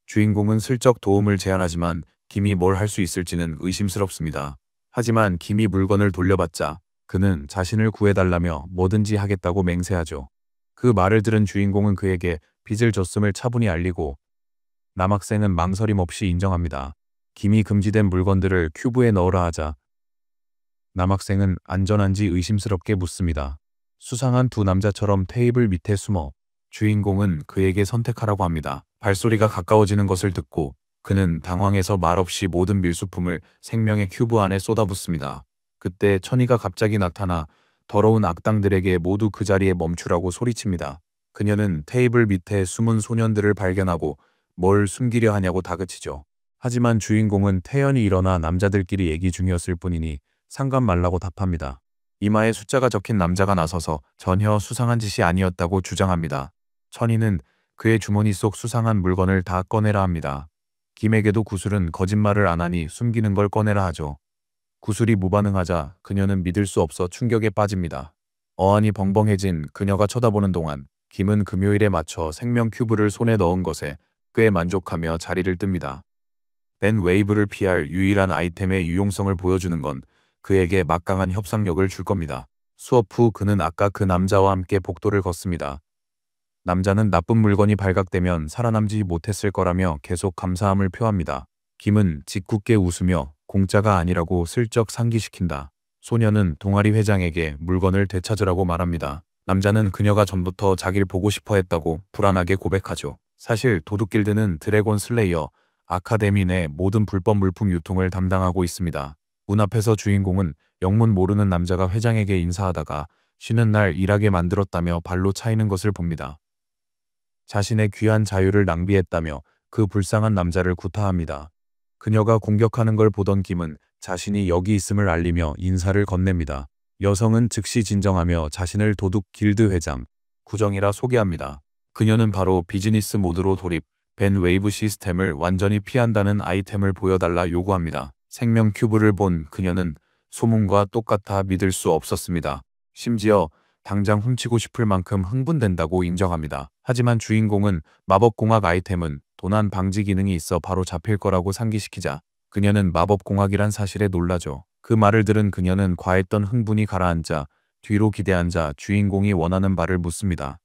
주인공은 슬쩍 도움을 제안하지만 김이 뭘 할 수 있을지는 의심스럽습니다. 하지만 김이 물건을 돌려받자 그는 자신을 구해달라며 뭐든지 하겠다고 맹세하죠. 그 말을 들은 주인공은 그에게 빚을 졌음을 차분히 알리고 남학생은 망설임 없이 인정합니다. 김이 금지된 물건들을 큐브에 넣으라 하자 남학생은 안전한지 의심스럽게 묻습니다. 수상한 두 남자처럼 테이블 밑에 숨어 주인공은 그에게 선택하라고 합니다. 발소리가 가까워지는 것을 듣고 그는 당황해서 말없이 모든 밀수품을 생명의 큐브 안에 쏟아붓습니다. 그때 천이가 갑자기 나타나 더러운 악당들에게 모두 그 자리에 멈추라고 소리칩니다. 그녀는 테이블 밑에 숨은 소년들을 발견하고 뭘 숨기려 하냐고 다그치죠. 하지만 주인공은 태연히 일어나 남자들끼리 얘기 중이었을 뿐이니 상관 말라고 답합니다. 이마에 숫자가 적힌 남자가 나서서 전혀 수상한 짓이 아니었다고 주장합니다. 천이는 그의 주머니 속 수상한 물건을 다 꺼내라 합니다. 김에게도 구슬은 거짓말을 안 하니 숨기는 걸 꺼내라 하죠. 구슬이 무반응하자 그녀는 믿을 수 없어 충격에 빠집니다. 어안이 벙벙해진 그녀가 쳐다보는 동안 김은 금요일에 맞춰 생명 큐브를 손에 넣은 것에 꽤 만족하며 자리를 뜹니다. 벤 웨이브를 피할 유일한 아이템의 유용성을 보여주는 건 그에게 막강한 협상력을 줄 겁니다. 수업 후 그는 아까 그 남자와 함께 복도를 걷습니다. 남자는 나쁜 물건이 발각되면 살아남지 못했을 거라며 계속 감사함을 표합니다. 김은 짓궂게 웃으며 공짜가 아니라고 슬쩍 상기시킨다. 소녀는 동아리 회장에게 물건을 되찾으라고 말합니다. 남자는 그녀가 전부터 자기를 보고 싶어 했다고 불안하게 고백하죠. 사실 도둑길드는 드래곤 슬레이어 아카데미 내 모든 불법 물품 유통을 담당하고 있습니다. 문 앞에서 주인공은 영문 모르는 남자가 회장에게 인사하다가 쉬는 날 일하게 만들었다며 발로 차이는 것을 봅니다. 자신의 귀한 자유를 낭비했다며 그 불쌍한 남자를 구타합니다. 그녀가 공격하는 걸 보던 김은 자신이 여기 있음을 알리며 인사를 건넵니다. 여성은 즉시 진정하며 자신을 도둑 길드 회장 구정이라 소개합니다. 그녀는 바로 비즈니스 모드로 돌입, 벤 웨이브 시스템을 완전히 피한다는 아이템을 보여달라 요구합니다. 생명 큐브를 본 그녀는 소문과 똑같아 믿을 수 없었습니다. 심지어 당장 훔치고 싶을 만큼 흥분된다고 인정합니다. 하지만 주인공은 마법공학 아이템은 도난 방지 기능이 있어 바로 잡힐 거라고 상기시키자 그녀는 마법공학이란 사실에 놀라죠. 그 말을 들은 그녀는 과했던 흥분이 가라앉아 뒤로 기대앉아 주인공이 원하는 바를 묻습니다.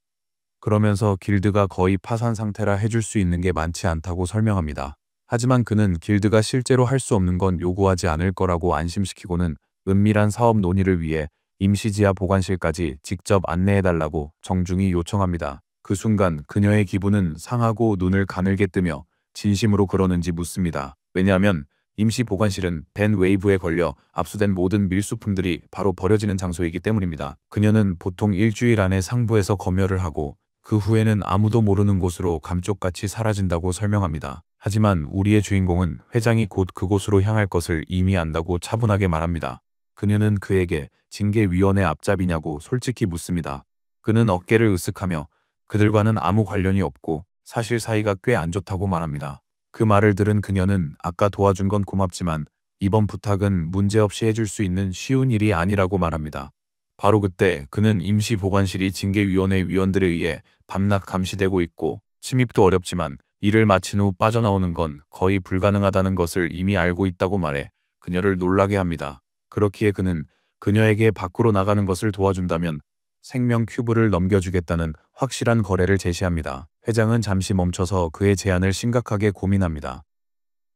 그러면서 길드가 거의 파산 상태라 해줄 수 있는 게 많지 않다고 설명합니다. 하지만 그는 길드가 실제로 할 수 없는 건 요구하지 않을 거라고 안심시키고는 은밀한 사업 논의를 위해 임시 지하 보관실까지 직접 안내해달라고 정중히 요청합니다. 그 순간 그녀의 기분은 상하고 눈을 가늘게 뜨며 진심으로 그러는지 묻습니다. 왜냐하면 임시 보관실은 벤 웨이브에 걸려 압수된 모든 밀수품들이 바로 버려지는 장소이기 때문입니다. 그녀는 보통 일주일 안에 상부에서 검열을 하고 그 후에는 아무도 모르는 곳으로 감쪽같이 사라진다고 설명합니다. 하지만 우리의 주인공은 회장이 곧 그곳으로 향할 것을 이미 안다고 차분하게 말합니다. 그녀는 그에게 징계위원회 앞잡이냐고 솔직히 묻습니다. 그는 어깨를 으쓱하며 그들과는 아무 관련이 없고 사실 사이가 꽤 안 좋다고 말합니다. 그 말을 들은 그녀는 아까 도와준 건 고맙지만 이번 부탁은 문제없이 해줄 수 있는 쉬운 일이 아니라고 말합니다. 바로 그때 그는 임시 보관실이 징계위원회 위원들에 의해 밤낮 감시되고 있고 침입도 어렵지만 일을 마친 후 빠져나오는 건 거의 불가능하다는 것을 이미 알고 있다고 말해 그녀를 놀라게 합니다. 그렇기에 그는 그녀에게 밖으로 나가는 것을 도와준다면 생명 큐브를 넘겨주겠다는 확실한 거래를 제시합니다. 회장은 잠시 멈춰서 그의 제안을 심각하게 고민합니다.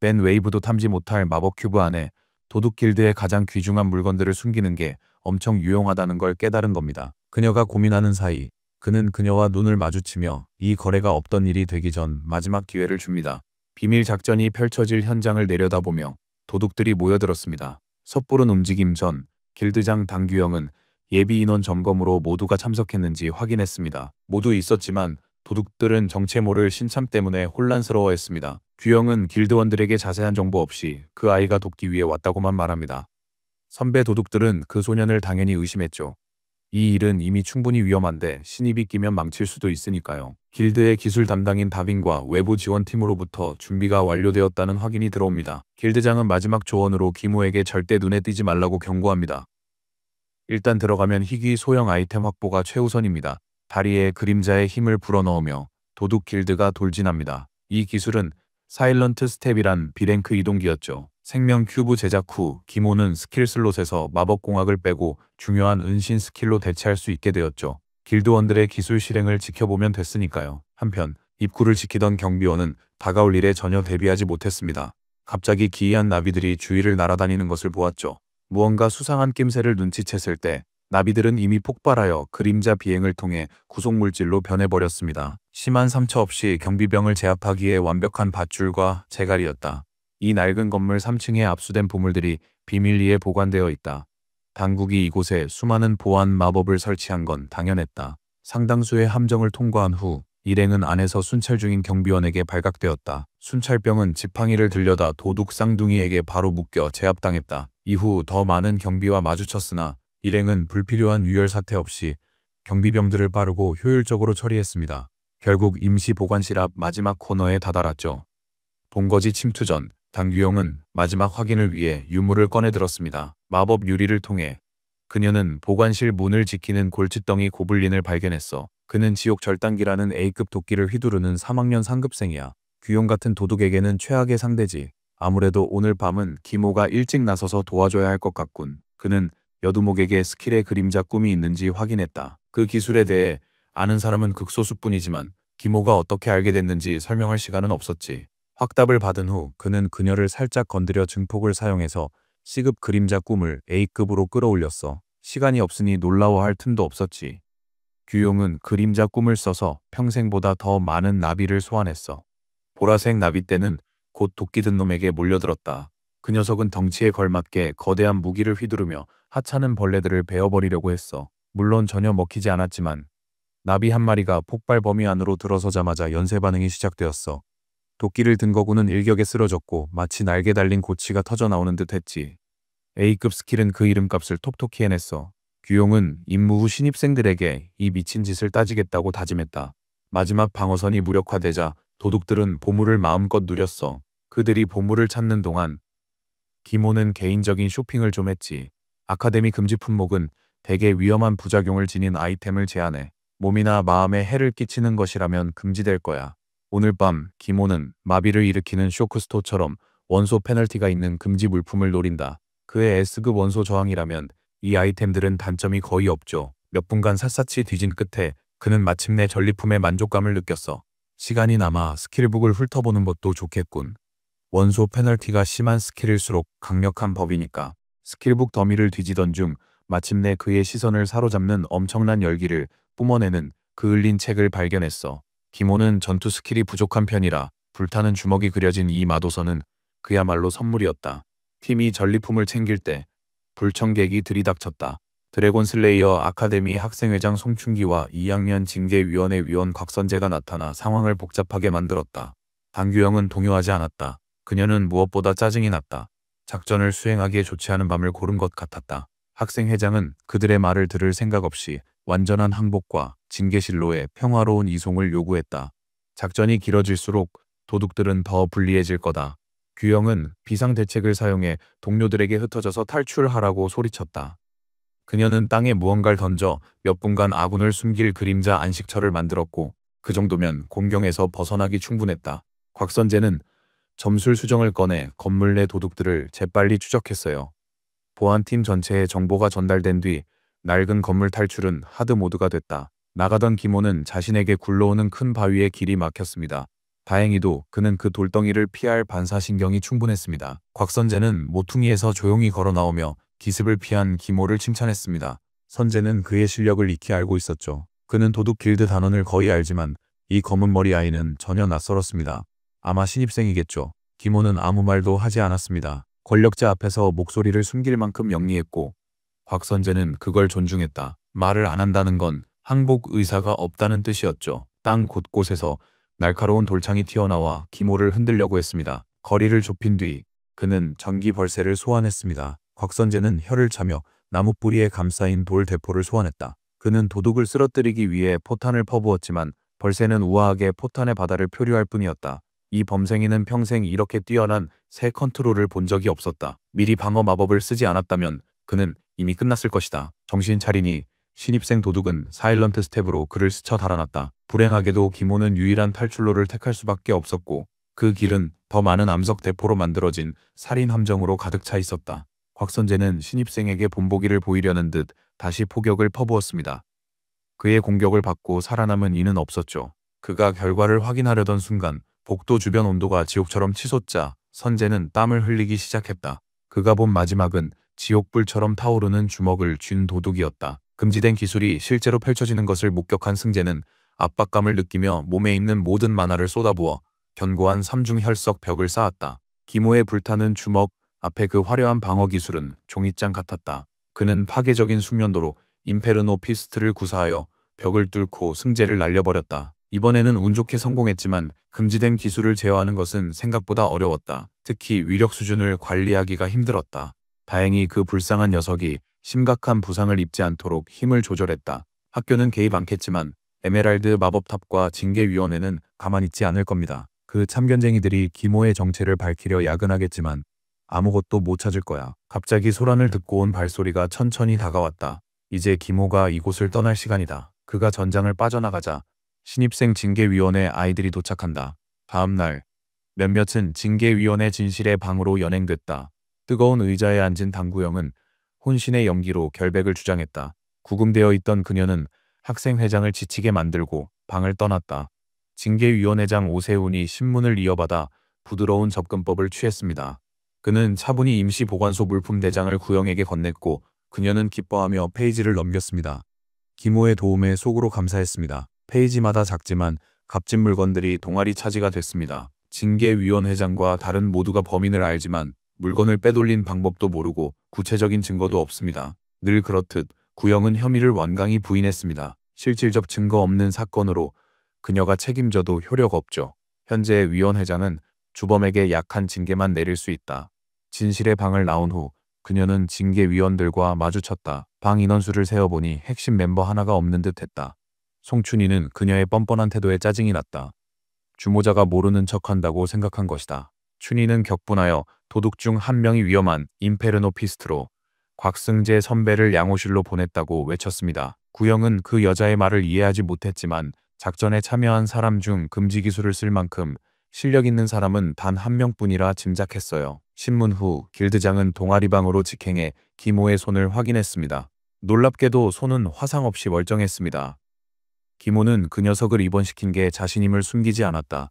벤 웨이브도 탐지 못할 마법 큐브 안에 도둑 길드의 가장 귀중한 물건들을 숨기는 게 엄청 유용하다는 걸 깨달은 겁니다. 그녀가 고민하는 사이 그는 그녀와 눈을 마주치며 이 거래가 없던 일이 되기 전 마지막 기회를 줍니다. 비밀 작전이 펼쳐질 현장을 내려다보며 도둑들이 모여들었습니다. 섣부른 움직임 전 길드장 당규영은 예비 인원 점검으로 모두가 참석했는지 확인했습니다. 모두 있었지만 도둑들은 정체 모를 신참 때문에 혼란스러워했습니다. 규영은 길드원들에게 자세한 정보 없이 그 아이가 돕기 위해 왔다고만 말합니다. 선배 도둑들은 그 소년을 당연히 의심했죠. 이 일은 이미 충분히 위험한데 신입이 끼면 망칠 수도 있으니까요. 길드의 기술 담당인 다빈과 외부 지원팀으로부터 준비가 완료되었다는 확인이 들어옵니다. 길드장은 마지막 조언으로 기모에게 절대 눈에 띄지 말라고 경고합니다. 일단 들어가면 희귀 소형 아이템 확보가 최우선입니다. 다리에 그림자의 힘을 불어넣으며 도둑 길드가 돌진합니다. 이 기술은 사일런트 스텝이란 비랭크 이동기였죠. 생명 큐브 제작 후 기모는 스킬 슬롯에서 마법공학을 빼고 중요한 은신 스킬로 대체할 수 있게 되었죠. 길드원들의 기술 실행을 지켜보면 됐으니까요. 한편 입구를 지키던 경비원은 다가올 일에 전혀 대비하지 못했습니다. 갑자기 기이한 나비들이 주위를 날아다니는 것을 보았죠. 무언가 수상한 낌새를 눈치챘을 때 나비들은 이미 폭발하여 그림자 비행을 통해 구속물질로 변해버렸습니다. 심한 상처 없이 경비병을 제압하기에 완벽한 밧줄과 제갈이었다. 이 낡은 건물 3층에 압수된 보물들이 비밀리에 보관되어 있다. 당국이 이곳에 수많은 보안 마법을 설치한 건 당연했다. 상당수의 함정을 통과한 후 일행은 안에서 순찰 중인 경비원에게 발각되었다. 순찰병은 지팡이를 들려다 도둑 쌍둥이에게 바로 묶여 제압당했다. 이후 더 많은 경비와 마주쳤으나 일행은 불필요한 유혈 사태 없이 경비병들을 빠르고 효율적으로 처리했습니다. 결국 임시 보관실 앞 마지막 코너에 다다랐죠. 본거지 침투 전 당규영은 마지막 확인을 위해 유물을 꺼내들었습니다. 마법 유리를 통해 그녀는 보관실 문을 지키는 골칫덩이 고블린을 발견했어. 그는 지옥 절단기라는 A급 도끼를 휘두르는 3학년 상급생이야. 규영 같은 도둑에게는 최악의 상대지. 아무래도 오늘 밤은 기모가 일찍 나서서 도와줘야 할 것 같군. 그는 여두목에게 스킬의 그림자 꿈이 있는지 확인했다. 그 기술에 대해 아는 사람은 극소수뿐이지만 기모가 어떻게 알게 됐는지 설명할 시간은 없었지. 확답을 받은 후 그는 그녀를 살짝 건드려 증폭을 사용해서 C급 그림자 꿈을 A급으로 끌어올렸어. 시간이 없으니 놀라워할 틈도 없었지. 규용은 그림자 꿈을 써서 평생보다 더 많은 나비를 소환했어. 보라색 나비떼는 곧 도끼 든 놈에게 몰려들었다. 그 녀석은 덩치에 걸맞게 거대한 무기를 휘두르며 하찮은 벌레들을 베어버리려고 했어. 물론 전혀 먹히지 않았지만 나비 한 마리가 폭발 범위 안으로 들어서자마자 연쇄 반응이 시작되었어. 도끼를 든 거구는 일격에 쓰러졌고 마치 날개 달린 고치가 터져나오는 듯 했지. A급 스킬은 그 이름값을 톡톡히 해냈어. 규용은 임무 후 신입생들에게 이 미친 짓을 따지겠다고 다짐했다. 마지막 방어선이 무력화되자 도둑들은 보물을 마음껏 누렸어. 그들이 보물을 찾는 동안 기모는 개인적인 쇼핑을 좀 했지. 아카데미 금지 품목은 대개 위험한 부작용을 지닌 아이템을 제한해. 몸이나 마음에 해를 끼치는 것이라면 금지될 거야. 오늘 밤 기모는 마비를 일으키는 쇼크스토처럼 원소 페널티가 있는 금지 물품을 노린다. 그의 S급 원소 저항이라면 이 아이템들은 단점이 거의 없죠. 몇 분간 샅샅이 뒤진 끝에 그는 마침내 전리품의 만족감을 느꼈어. 시간이 남아 스킬북을 훑어보는 것도 좋겠군. 원소 페널티가 심한 스킬일수록 강력한 법이니까. 스킬북 더미를 뒤지던 중 마침내 그의 시선을 사로잡는 엄청난 열기를 뿜어내는 그을린 책을 발견했어. 기모는 전투 스킬이 부족한 편이라 불타는 주먹이 그려진 이 마도서는 그야말로 선물이었다. 팀이 전리품을 챙길 때 불청객이 들이닥쳤다. 드래곤 슬레이어 아카데미 학생회장 송춘기와 2학년 징계위원회 위원 곽선재가 나타나 상황을 복잡하게 만들었다. 당규영은 동요하지 않았다. 그녀는 무엇보다 짜증이 났다. 작전을 수행하기에 좋지 않은 밤을 고른 것 같았다. 학생회장은 그들의 말을 들을 생각 없이 완전한 항복과 징계실로의 평화로운 이송을 요구했다. 작전이 길어질수록 도둑들은 더 불리해질 거다. 규영은 비상대책을 사용해 동료들에게 흩어져서 탈출하라고 소리쳤다. 그녀는 땅에 무언가를 던져 몇 분간 아군을 숨길 그림자 안식처를 만들었고 그 정도면 공경에서 벗어나기 충분했다. 곽선재는 점술 수정을 꺼내 건물 내 도둑들을 재빨리 추적했어요. 보안팀 전체에 정보가 전달된 뒤 낡은 건물 탈출은 하드 모드가 됐다. 나가던 김호는 자신에게 굴러오는 큰 바위에 길이 막혔습니다. 다행히도 그는 그 돌덩이를 피할 반사신경이 충분했습니다. 곽선재는 모퉁이에서 조용히 걸어 나오며 기습을 피한 김호를 칭찬했습니다. 선재는 그의 실력을 익히 알고 있었죠. 그는 도둑 길드 단원을 거의 알지만 이 검은 머리 아이는 전혀 낯설었습니다. 아마 신입생이겠죠. 김호는 아무 말도 하지 않았습니다. 권력자 앞에서 목소리를 숨길 만큼 영리했고 곽선재는 그걸 존중했다. 말을 안 한다는 건 항복 의사가 없다는 뜻이었죠. 땅 곳곳에서 날카로운 돌창이 튀어나와 김호를 흔들려고 했습니다. 거리를 좁힌 뒤 그는 전기 벌새를 소환했습니다. 곽선재는 혀를 차며 나무 뿌리에 감싸인 돌 대포를 소환했다. 그는 도둑을 쓰러뜨리기 위해 포탄을 퍼부었지만 벌새는 우아하게 포탄의 바다를 표류할 뿐이었다. 이 범생이는 평생 이렇게 뛰어난 새 컨트롤을 본 적이 없었다. 미리 방어 마법을 쓰지 않았다면 그는 이미 끝났을 것이다. 정신 차리니 신입생 도둑은 사일런트 스텝으로 그를 스쳐 달아났다. 불행하게도 김호는 유일한 탈출로를 택할 수밖에 없었고 그 길은 더 많은 암석 대포로 만들어진 살인 함정으로 가득 차 있었다. 곽선재는 신입생에게 본보기를 보이려는 듯 다시 포격을 퍼부었습니다. 그의 공격을 받고 살아남은 이는 없었죠. 그가 결과를 확인하려던 순간 복도 주변 온도가 지옥처럼 치솟자 선재는 땀을 흘리기 시작했다. 그가 본 마지막은 지옥불처럼 타오르는 주먹을 쥔 도둑이었다. 금지된 기술이 실제로 펼쳐지는 것을 목격한 승재는 압박감을 느끼며 몸에 있는 모든 만화를 쏟아부어 견고한 삼중혈석 벽을 쌓았다. 김호의 불타는 주먹 앞에 그 화려한 방어 기술은 종이장 같았다. 그는 파괴적인 숙련도로 임페르노 피스트를 구사하여 벽을 뚫고 승재를 날려버렸다. 이번에는 운 좋게 성공했지만 금지된 기술을 제어하는 것은 생각보다 어려웠다. 특히 위력 수준을 관리하기가 힘들었다. 다행히 그 불쌍한 녀석이 심각한 부상을 입지 않도록 힘을 조절했다. 학교는 개입 않겠지만 에메랄드 마법탑과 징계위원회는 가만히 있지 않을 겁니다. 그 참견쟁이들이 김호의 정체를 밝히려 야근하겠지만 아무것도 못 찾을 거야. 갑자기 소란을 듣고 온 발소리가 천천히 다가왔다. 이제 김호가 이곳을 떠날 시간이다. 그가 전장을 빠져나가자 신입생 징계위원회 아이들이 도착한다. 다음 날 몇몇은 징계위원회 진실의 방으로 연행됐다. 뜨거운 의자에 앉은 당구영은 혼신의 연기로 결백을 주장했다. 구금되어 있던 그녀는 학생회장을 지치게 만들고 방을 떠났다. 징계위원회장 오세훈이 신문을 이어받아 부드러운 접근법을 취했습니다. 그는 차분히 임시보관소 물품대장을 구영에게 건넸고 그녀는 기뻐하며 페이지를 넘겼습니다. 김호의 도움에 속으로 감사했습니다. 페이지마다 작지만 값진 물건들이 동아리 차지가 됐습니다. 징계위원회장과 다른 모두가 범인을 알지만 물건을 빼돌린 방법도 모르고 구체적인 증거도 없습니다. 늘 그렇듯 구영은 혐의를 완강히 부인했습니다. 실질적 증거 없는 사건으로 그녀가 책임져도 효력 없죠. 현재 위원회장은 주범에게 약한 징계만 내릴 수 있다. 진실의 방을 나온 후 그녀는 징계위원들과 마주쳤다. 방 인원수를 세어보니 핵심 멤버 하나가 없는 듯 했다. 송춘희는 그녀의 뻔뻔한 태도에 짜증이 났다. 주모자가 모르는 척한다고 생각한 것이다. 춘희는 격분하여 도둑 중 한 명이 위험한 임페르노 피스트로 곽승재 선배를 양호실로 보냈다고 외쳤습니다. 구영은 그 여자의 말을 이해하지 못했지만 작전에 참여한 사람 중 금지 기술을 쓸 만큼 실력 있는 사람은 단 한 명뿐이라 짐작했어요. 신문 후 길드장은 동아리방으로 직행해 김호의 손을 확인했습니다. 놀랍게도 손은 화상 없이 멀쩡했습니다. 김호는 그 녀석을 입원시킨 게 자신임을 숨기지 않았다.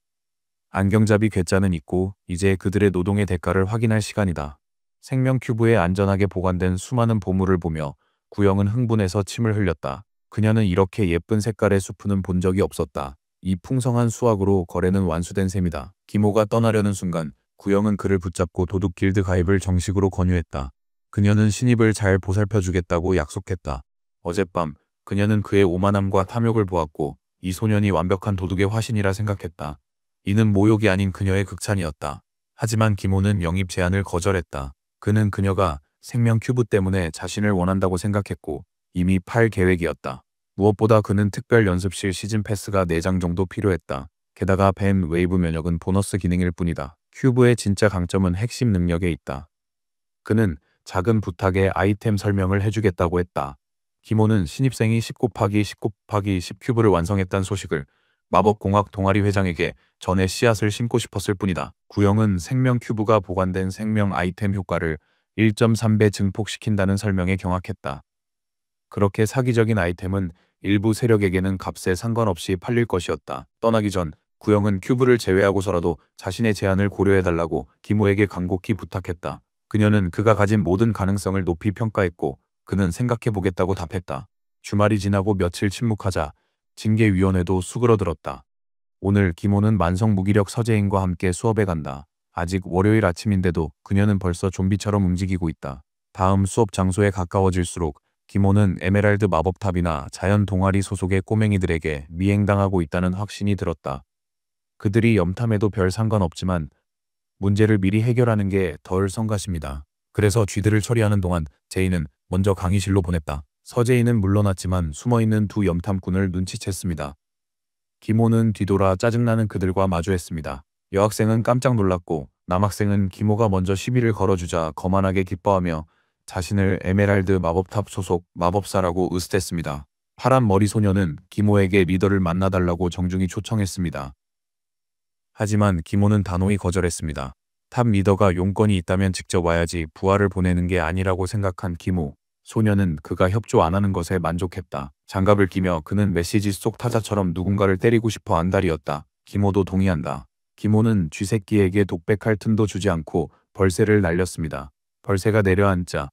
안경잡이 괴짜는 있고 이제 그들의 노동의 대가를 확인할 시간이다. 생명 큐브에 안전하게 보관된 수많은 보물을 보며 구영은 흥분해서 침을 흘렸다. 그녀는 이렇게 예쁜 색깔의 수프는 본 적이 없었다. 이 풍성한 수확으로 거래는 완수된 셈이다. 김호가 떠나려는 순간 구영은 그를 붙잡고 도둑 길드 가입을 정식으로 권유했다. 그녀는 신입을 잘 보살펴주겠다고 약속했다. 어젯밤 그녀는 그의 오만함과 탐욕을 보았고 이 소년이 완벽한 도둑의 화신이라 생각했다. 이는 모욕이 아닌 그녀의 극찬이었다. 하지만 김호는 영입 제안을 거절했다. 그는 그녀가 생명 큐브 때문에 자신을 원한다고 생각했고 이미 팔 계획이었다. 무엇보다 그는 특별 연습실 시즌 패스가 4장 정도 필요했다. 게다가 뱀 웨이브 면역은 보너스 기능일 뿐이다. 큐브의 진짜 강점은 핵심 능력에 있다. 그는 작은 부탁에 아이템 설명을 해주겠다고 했다. 김호는 신입생이 10 곱하기 10 곱하기 10 큐브를 완성했다는 소식을 마법공학 동아리 회장에게 전해 씨앗을 심고 싶었을 뿐이다. 구영은 생명 큐브가 보관된 생명 아이템 효과를 1.3배 증폭시킨다는 설명에 경악했다. 그렇게 사기적인 아이템은 일부 세력에게는 값에 상관없이 팔릴 것이었다. 떠나기 전 구영은 큐브를 제외하고서라도 자신의 제안을 고려해달라고 기모에게 간곡히 부탁했다. 그녀는 그가 가진 모든 가능성을 높이 평가했고 그는 생각해보겠다고 답했다. 주말이 지나고 며칠 침묵하자 징계위원회도 수그러들었다. 오늘 기모는 만성 무기력 서재인과 함께 수업에 간다. 아직 월요일 아침인데도 그녀는 벌써 좀비처럼 움직이고 있다. 다음 수업 장소에 가까워질수록 기모는 에메랄드 마법탑이나 자연 동아리 소속의 꼬맹이들에게 미행당하고 있다는 확신이 들었다. 그들이 염탐해도 별 상관없지만 문제를 미리 해결하는 게 덜 성가십니다. 그래서 쥐들을 처리하는 동안 제이는 먼저 강의실로 보냈다. 서재인은 물러났지만 숨어있는 두 염탐꾼을 눈치챘습니다. 기모는 뒤돌아 짜증나는 그들과 마주했습니다. 여학생은 깜짝 놀랐고 남학생은 기모가 먼저 시비를 걸어주자 거만하게 기뻐하며 자신을 에메랄드 마법탑 소속 마법사라고 으스댔습니다. 파란 머리 소녀는 기모에게 리더를 만나달라고 정중히 초청했습니다. 하지만 기모는 단호히 거절했습니다. 탑 리더가 용건이 있다면 직접 와야지 부하를 보내는 게 아니라고 생각한 기모. 소녀는 그가 협조 안 하는 것에 만족했다. 장갑을 끼며 그는 메시지 속 타자처럼 누군가를 때리고 싶어 안달이었다. 기모도 동의한다. 기모는 쥐새끼에게 독백할 틈도 주지 않고 벌새를 날렸습니다. 벌새가 내려앉자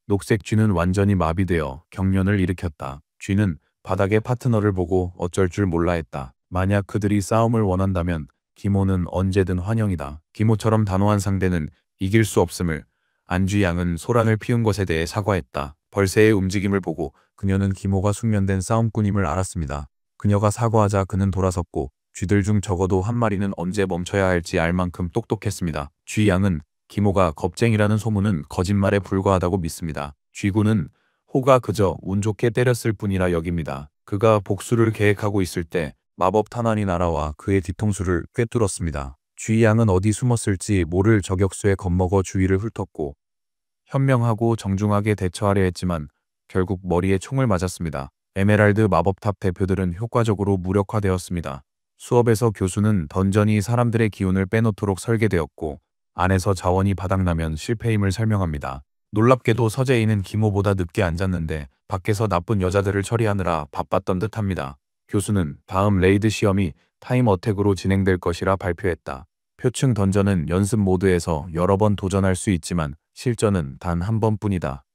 녹색 쥐는 완전히 마비되어 경련을 일으켰다. 쥐는 바닥의 파트너를 보고 어쩔 줄 몰라 했다. 만약 그들이 싸움을 원한다면 기모는 언제든 환영이다. 기모처럼 단호한 상대는 이길 수 없음을 안쥐 양은 소란을 피운 것에 대해 사과했다. 벌새의 움직임을 보고 그녀는 기모가 숙련된 싸움꾼임을 알았습니다. 그녀가 사과하자 그는 돌아섰고 쥐들 중 적어도 한 마리는 언제 멈춰야 할지 알 만큼 똑똑했습니다. 쥐 양은 기모가 겁쟁이라는 소문은 거짓말에 불과하다고 믿습니다. 쥐군은 호가 그저 운 좋게 때렸을 뿐이라 여깁니다. 그가 복수를 계획하고 있을 때 마법 탄환이 날아와 그의 뒤통수를 꿰뚫었습니다. 쥐 양은 어디 숨었을지 모를 저격수에 겁먹어 주위를 훑었고 현명하고 정중하게 대처하려 했지만 결국 머리에 총을 맞았습니다. 에메랄드 마법탑 대표들은 효과적으로 무력화되었습니다. 수업에서 교수는 던전이 사람들의 기운을 빼놓도록 설계되었고 안에서 자원이 바닥나면 실패임을 설명합니다. 놀랍게도 서재인은 기모보다 늦게 앉았는데 밖에서 나쁜 여자들을 처리하느라 바빴던 듯합니다. 교수는 다음 레이드 시험이 타임 어택으로 진행될 것이라 발표했다. 표층 던전은 연습 모드에서 여러 번 도전할 수 있지만 실전은 단 한 번뿐이다.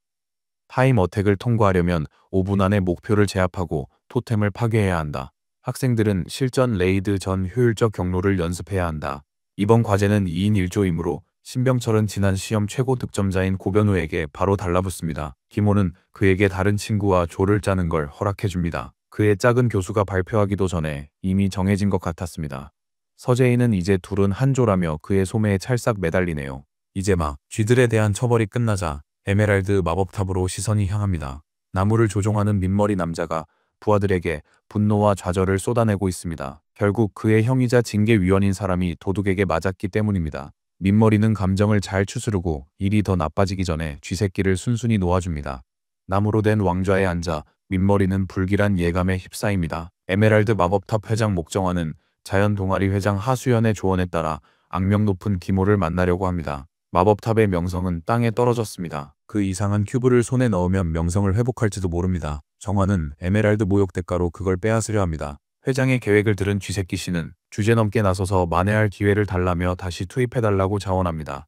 타임 어택을 통과하려면 5분 안에 목표를 제압하고 토템을 파괴해야 한다. 학생들은 실전 레이드 전 효율적 경로를 연습해야 한다. 이번 과제는 2인 1조이므로 신병철은 지난 시험 최고 득점자인 고변우에게 바로 달라붙습니다. 기모는 그에게 다른 친구와 조를 짜는 걸 허락해줍니다. 그의 작은 교수가 발표하기도 전에 이미 정해진 것 같았습니다. 서재인은 이제 둘은 한 조라며 그의 소매에 찰싹 매달리네요. 이제 막 쥐들에 대한 처벌이 끝나자 에메랄드 마법탑으로 시선이 향합니다. 나무를 조종하는 민머리 남자가 부하들에게 분노와 좌절을 쏟아내고 있습니다. 결국 그의 형이자 징계위원인 사람이 도둑에게 맞았기 때문입니다. 민머리는 감정을 잘 추스르고 일이 더 나빠지기 전에 쥐새끼를 순순히 놓아줍니다. 나무로 된 왕좌에 앉아 민머리는 불길한 예감에 휩싸입니다. 에메랄드 마법탑 회장 목정화는 자연 동아리 회장 하수연의 조언에 따라 악명 높은 기모를 만나려고 합니다. 마법탑의 명성은 땅에 떨어졌습니다. 그 이상한 큐브를 손에 넣으면 명성을 회복할지도 모릅니다. 정화는 에메랄드 모욕 대가로 그걸 빼앗으려 합니다. 회장의 계획을 들은 쥐새끼 씨는 주제넘게 나서서 만회할 기회를 달라며 다시 투입해달라고 자원합니다.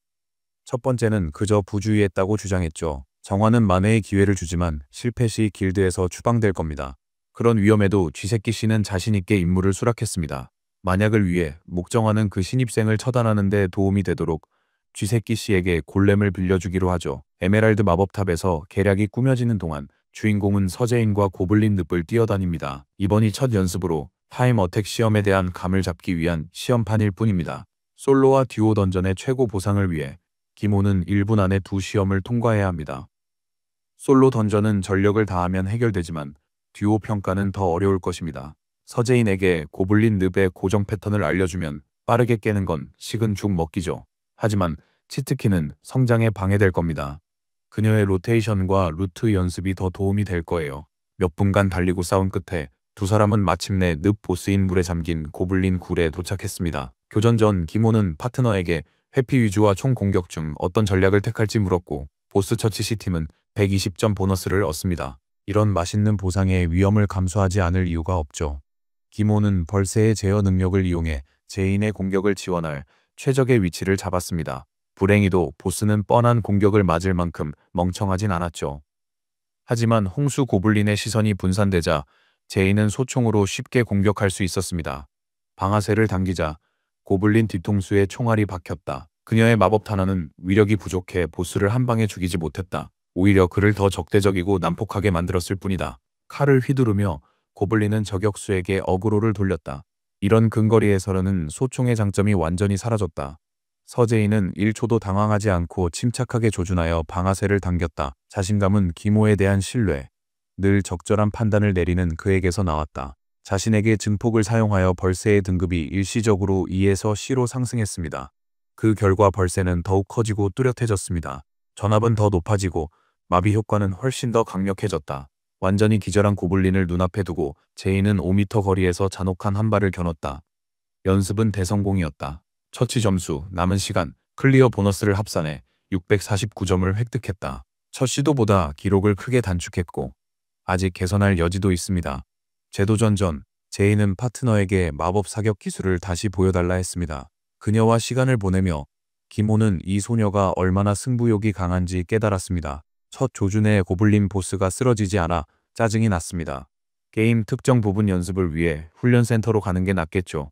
첫 번째는 그저 부주의했다고 주장했죠. 정화는 만회의 기회를 주지만 실패 시 길드에서 추방될 겁니다. 그런 위험에도 쥐새끼 씨는 자신있게 임무를 수락했습니다. 만약을 위해 목정화는 그 신입생을 처단하는 데 도움이 되도록 쥐새끼 씨에게 골렘을 빌려주기로 하죠. 에메랄드 마법탑에서 계략이 꾸며지는 동안 주인공은 서재인과 고블린 늪을 뛰어다닙니다. 이번이 첫 연습으로 타임 어택 시험에 대한 감을 잡기 위한 시험판일 뿐입니다. 솔로와 듀오 던전의 최고 보상을 위해 기모는 1분 안에 두 시험을 통과해야 합니다. 솔로 던전은 전력을 다하면 해결되지만 듀오 평가는 더 어려울 것입니다. 서재인에게 고블린 늪의 고정 패턴을 알려주면 빠르게 깨는 건 식은 죽 먹기죠. 하지만 치트키는 성장에 방해될 겁니다. 그녀의 로테이션과 루트 연습이 더 도움이 될 거예요. 몇 분간 달리고 싸운 끝에 두 사람은 마침내 늪 보스인 물에 잠긴 고블린 굴에 도착했습니다. 교전 전 기모는 파트너에게 회피 위주와 총 공격 중 어떤 전략을 택할지 물었고 보스 처치 시 팀은 120점 보너스를 얻습니다. 이런 맛있는 보상에 위험을 감수하지 않을 이유가 없죠. 기모는 벌새의 제어 능력을 이용해 제인의 공격을 지원할 최적의 위치를 잡았습니다. 불행히도 보스는 뻔한 공격을 맞을 만큼 멍청하진 않았죠. 하지만 홍수 고블린의 시선이 분산되자 제인은 소총으로 쉽게 공격할 수 있었습니다. 방아쇠를 당기자 고블린 뒤통수에 총알이 박혔다. 그녀의 마법 탄환은 위력이 부족해 보스를 한 방에 죽이지 못했다. 오히려 그를 더 적대적이고 난폭하게 만들었을 뿐이다. 칼을 휘두르며 고블린은 저격수에게 어그로를 돌렸다. 이런 근거리에서는 소총의 장점이 완전히 사라졌다. 서재인은 1초도 당황하지 않고 침착하게 조준하여 방아쇠를 당겼다. 자신감은 기모에 대한 신뢰, 늘 적절한 판단을 내리는 그에게서 나왔다. 자신에게 증폭을 사용하여 벌새의 등급이 일시적으로 E에서 C로 상승했습니다. 그 결과 벌새는 더욱 커지고 뚜렷해졌습니다. 전압은 더 높아지고 마비 효과는 훨씬 더 강력해졌다. 완전히 기절한 고블린을 눈앞에 두고 제인은 5m 거리에서 잔혹한 한 발을 겨눴다. 연습은 대성공이었다. 처치 점수, 남은 시간, 클리어 보너스를 합산해 649점을 획득했다. 첫 시도보다 기록을 크게 단축했고 아직 개선할 여지도 있습니다. 재도전 전 제인은 파트너에게 마법 사격 기술을 다시 보여달라 했습니다. 그녀와 시간을 보내며 기모는 이 소녀가 얼마나 승부욕이 강한지 깨달았습니다. 첫 조준에 고블린 보스가 쓰러지지 않아 짜증이 났습니다. 게임 특정 부분 연습을 위해 훈련센터로 가는 게 낫겠죠.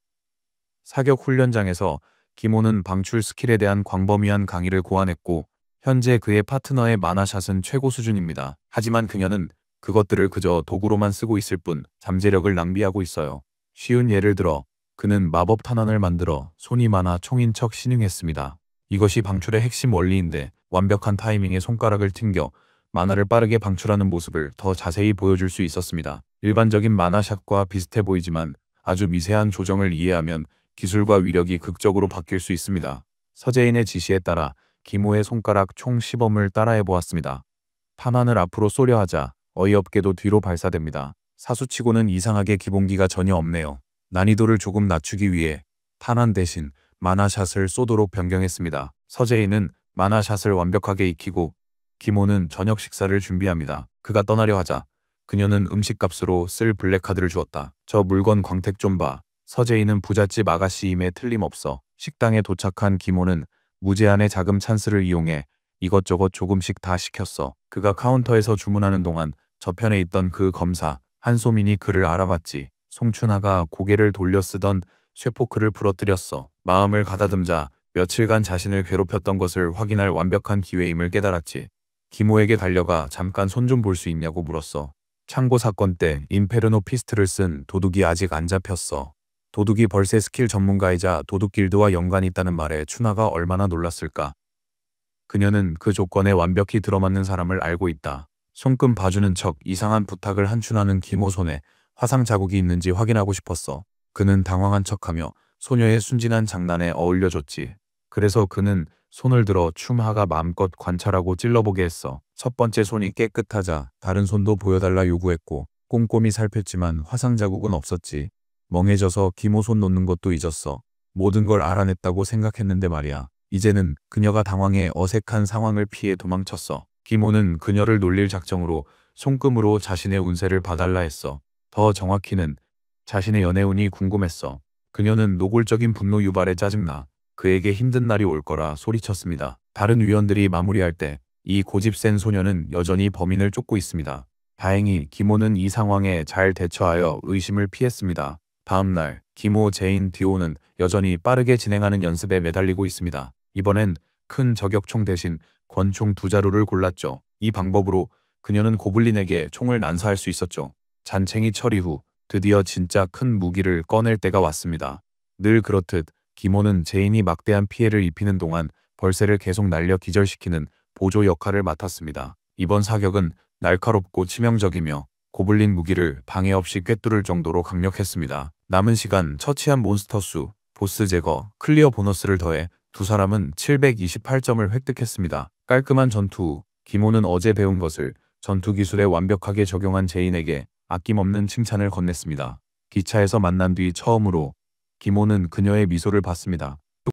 사격 훈련장에서 기모는 방출 스킬에 대한 광범위한 강의를 고안했고 현재 그의 파트너의 마나샷은 최고 수준입니다. 하지만 그녀는 그것들을 그저 도구로만 쓰고 있을 뿐 잠재력을 낭비하고 있어요. 쉬운 예를 들어 그는 마법 탄환을 만들어 손이 많아 총인 척 신용했습니다. 이것이 방출의 핵심 원리인데 완벽한 타이밍에 손가락을 튕겨 마나를 빠르게 방출하는 모습을 더 자세히 보여줄 수 있었습니다. 일반적인 마나샷과 비슷해 보이지만 아주 미세한 조정을 이해하면 기술과 위력이 극적으로 바뀔 수 있습니다. 서재인의 지시에 따라 기모의 손가락 총 시범을 따라해 보았습니다. 탄환을 앞으로 쏘려 하자 어이없게도 뒤로 발사됩니다. 사수치고는 이상하게 기본기가 전혀 없네요. 난이도를 조금 낮추기 위해 탄환 대신 마나샷을 쏘도록 변경했습니다. 서재인은 마나샷을 완벽하게 익히고 기모는 저녁 식사를 준비합니다. 그가 떠나려 하자 그녀는 음식값으로 쓸 블랙카드를 주었다. 저 물건 광택 좀 봐. 서재인은 부잣집 아가씨임에 틀림없어. 식당에 도착한 기모는 무제한의 자금 찬스를 이용해 이것저것 조금씩 다 시켰어. 그가 카운터에서 주문하는 동안 저편에 있던 그 검사 한소민이 그를 알아봤지. 송춘하가 고개를 돌려 쓰던 쇠포크를 부러뜨렸어. 마음을 가다듬자 며칠간 자신을 괴롭혔던 것을 확인할 완벽한 기회임을 깨달았지. 기모에게 달려가 잠깐 손 좀 볼 수 있냐고 물었어. 창고 사건 때 인페르노 피스트를 쓴 도둑이 아직 안 잡혔어. 도둑이 벌새 스킬 전문가이자 도둑길드와 연관이 있다는 말에 춘하가 얼마나 놀랐을까. 그녀는 그 조건에 완벽히 들어맞는 사람을 알고 있다. 손금 봐주는 척 이상한 부탁을 한 춘하는 기모 손에 화상 자국이 있는지 확인하고 싶었어. 그는 당황한 척하며 소녀의 순진한 장난에 어울려줬지. 그래서 그는 손을 들어 춘하가 마음껏 관찰하고 찔러보게 했어. 첫 번째 손이 깨끗하자 다른 손도 보여달라 요구했고 꼼꼼히 살폈지만 화상 자국은 없었지. 멍해져서 기모 손 놓는 것도 잊었어. 모든 걸 알아냈다고 생각했는데 말이야. 이제는 그녀가 당황해 어색한 상황을 피해 도망쳤어. 기모는 그녀를 놀릴 작정으로 손금으로 자신의 운세를 봐달라 했어. 더 정확히는 자신의 연애운이 궁금했어. 그녀는 노골적인 분노 유발에 짜증나 그에게 힘든 날이 올 거라 소리쳤습니다. 다른 위원들이 마무리할 때 이 고집센 소녀는 여전히 범인을 쫓고 있습니다. 다행히 기모는 이 상황에 잘 대처하여 의심을 피했습니다. 다음 날 기모, 제인, 디오는 여전히 빠르게 진행하는 연습에 매달리고 있습니다. 이번엔 큰 저격총 대신 권총 2자루를 골랐죠. 이 방법으로 그녀는 고블린에게 총을 난사할 수 있었죠. 잔챙이 처리 후 드디어 진짜 큰 무기를 꺼낼 때가 왔습니다. 늘 그렇듯 기모는 제인이 막대한 피해를 입히는 동안 벌새를 계속 날려 기절시키는 보조 역할을 맡았습니다. 이번 사격은 날카롭고 치명적이며 고블린 무기를 방해 없이 꿰뚫을 정도로 강력했습니다. 남은 시간 처치한 몬스터 수, 보스 제거, 클리어 보너스를 더해 두 사람은 728점을 획득했습니다. 깔끔한 전투 후 기모는 어제 배운 것을 전투 기술에 완벽하게 적용한 제인에게 아낌없는 칭찬을 건넸습니다. 기차에서 만난 뒤 처음으로 기모는 그녀의 미소를 봤습니다.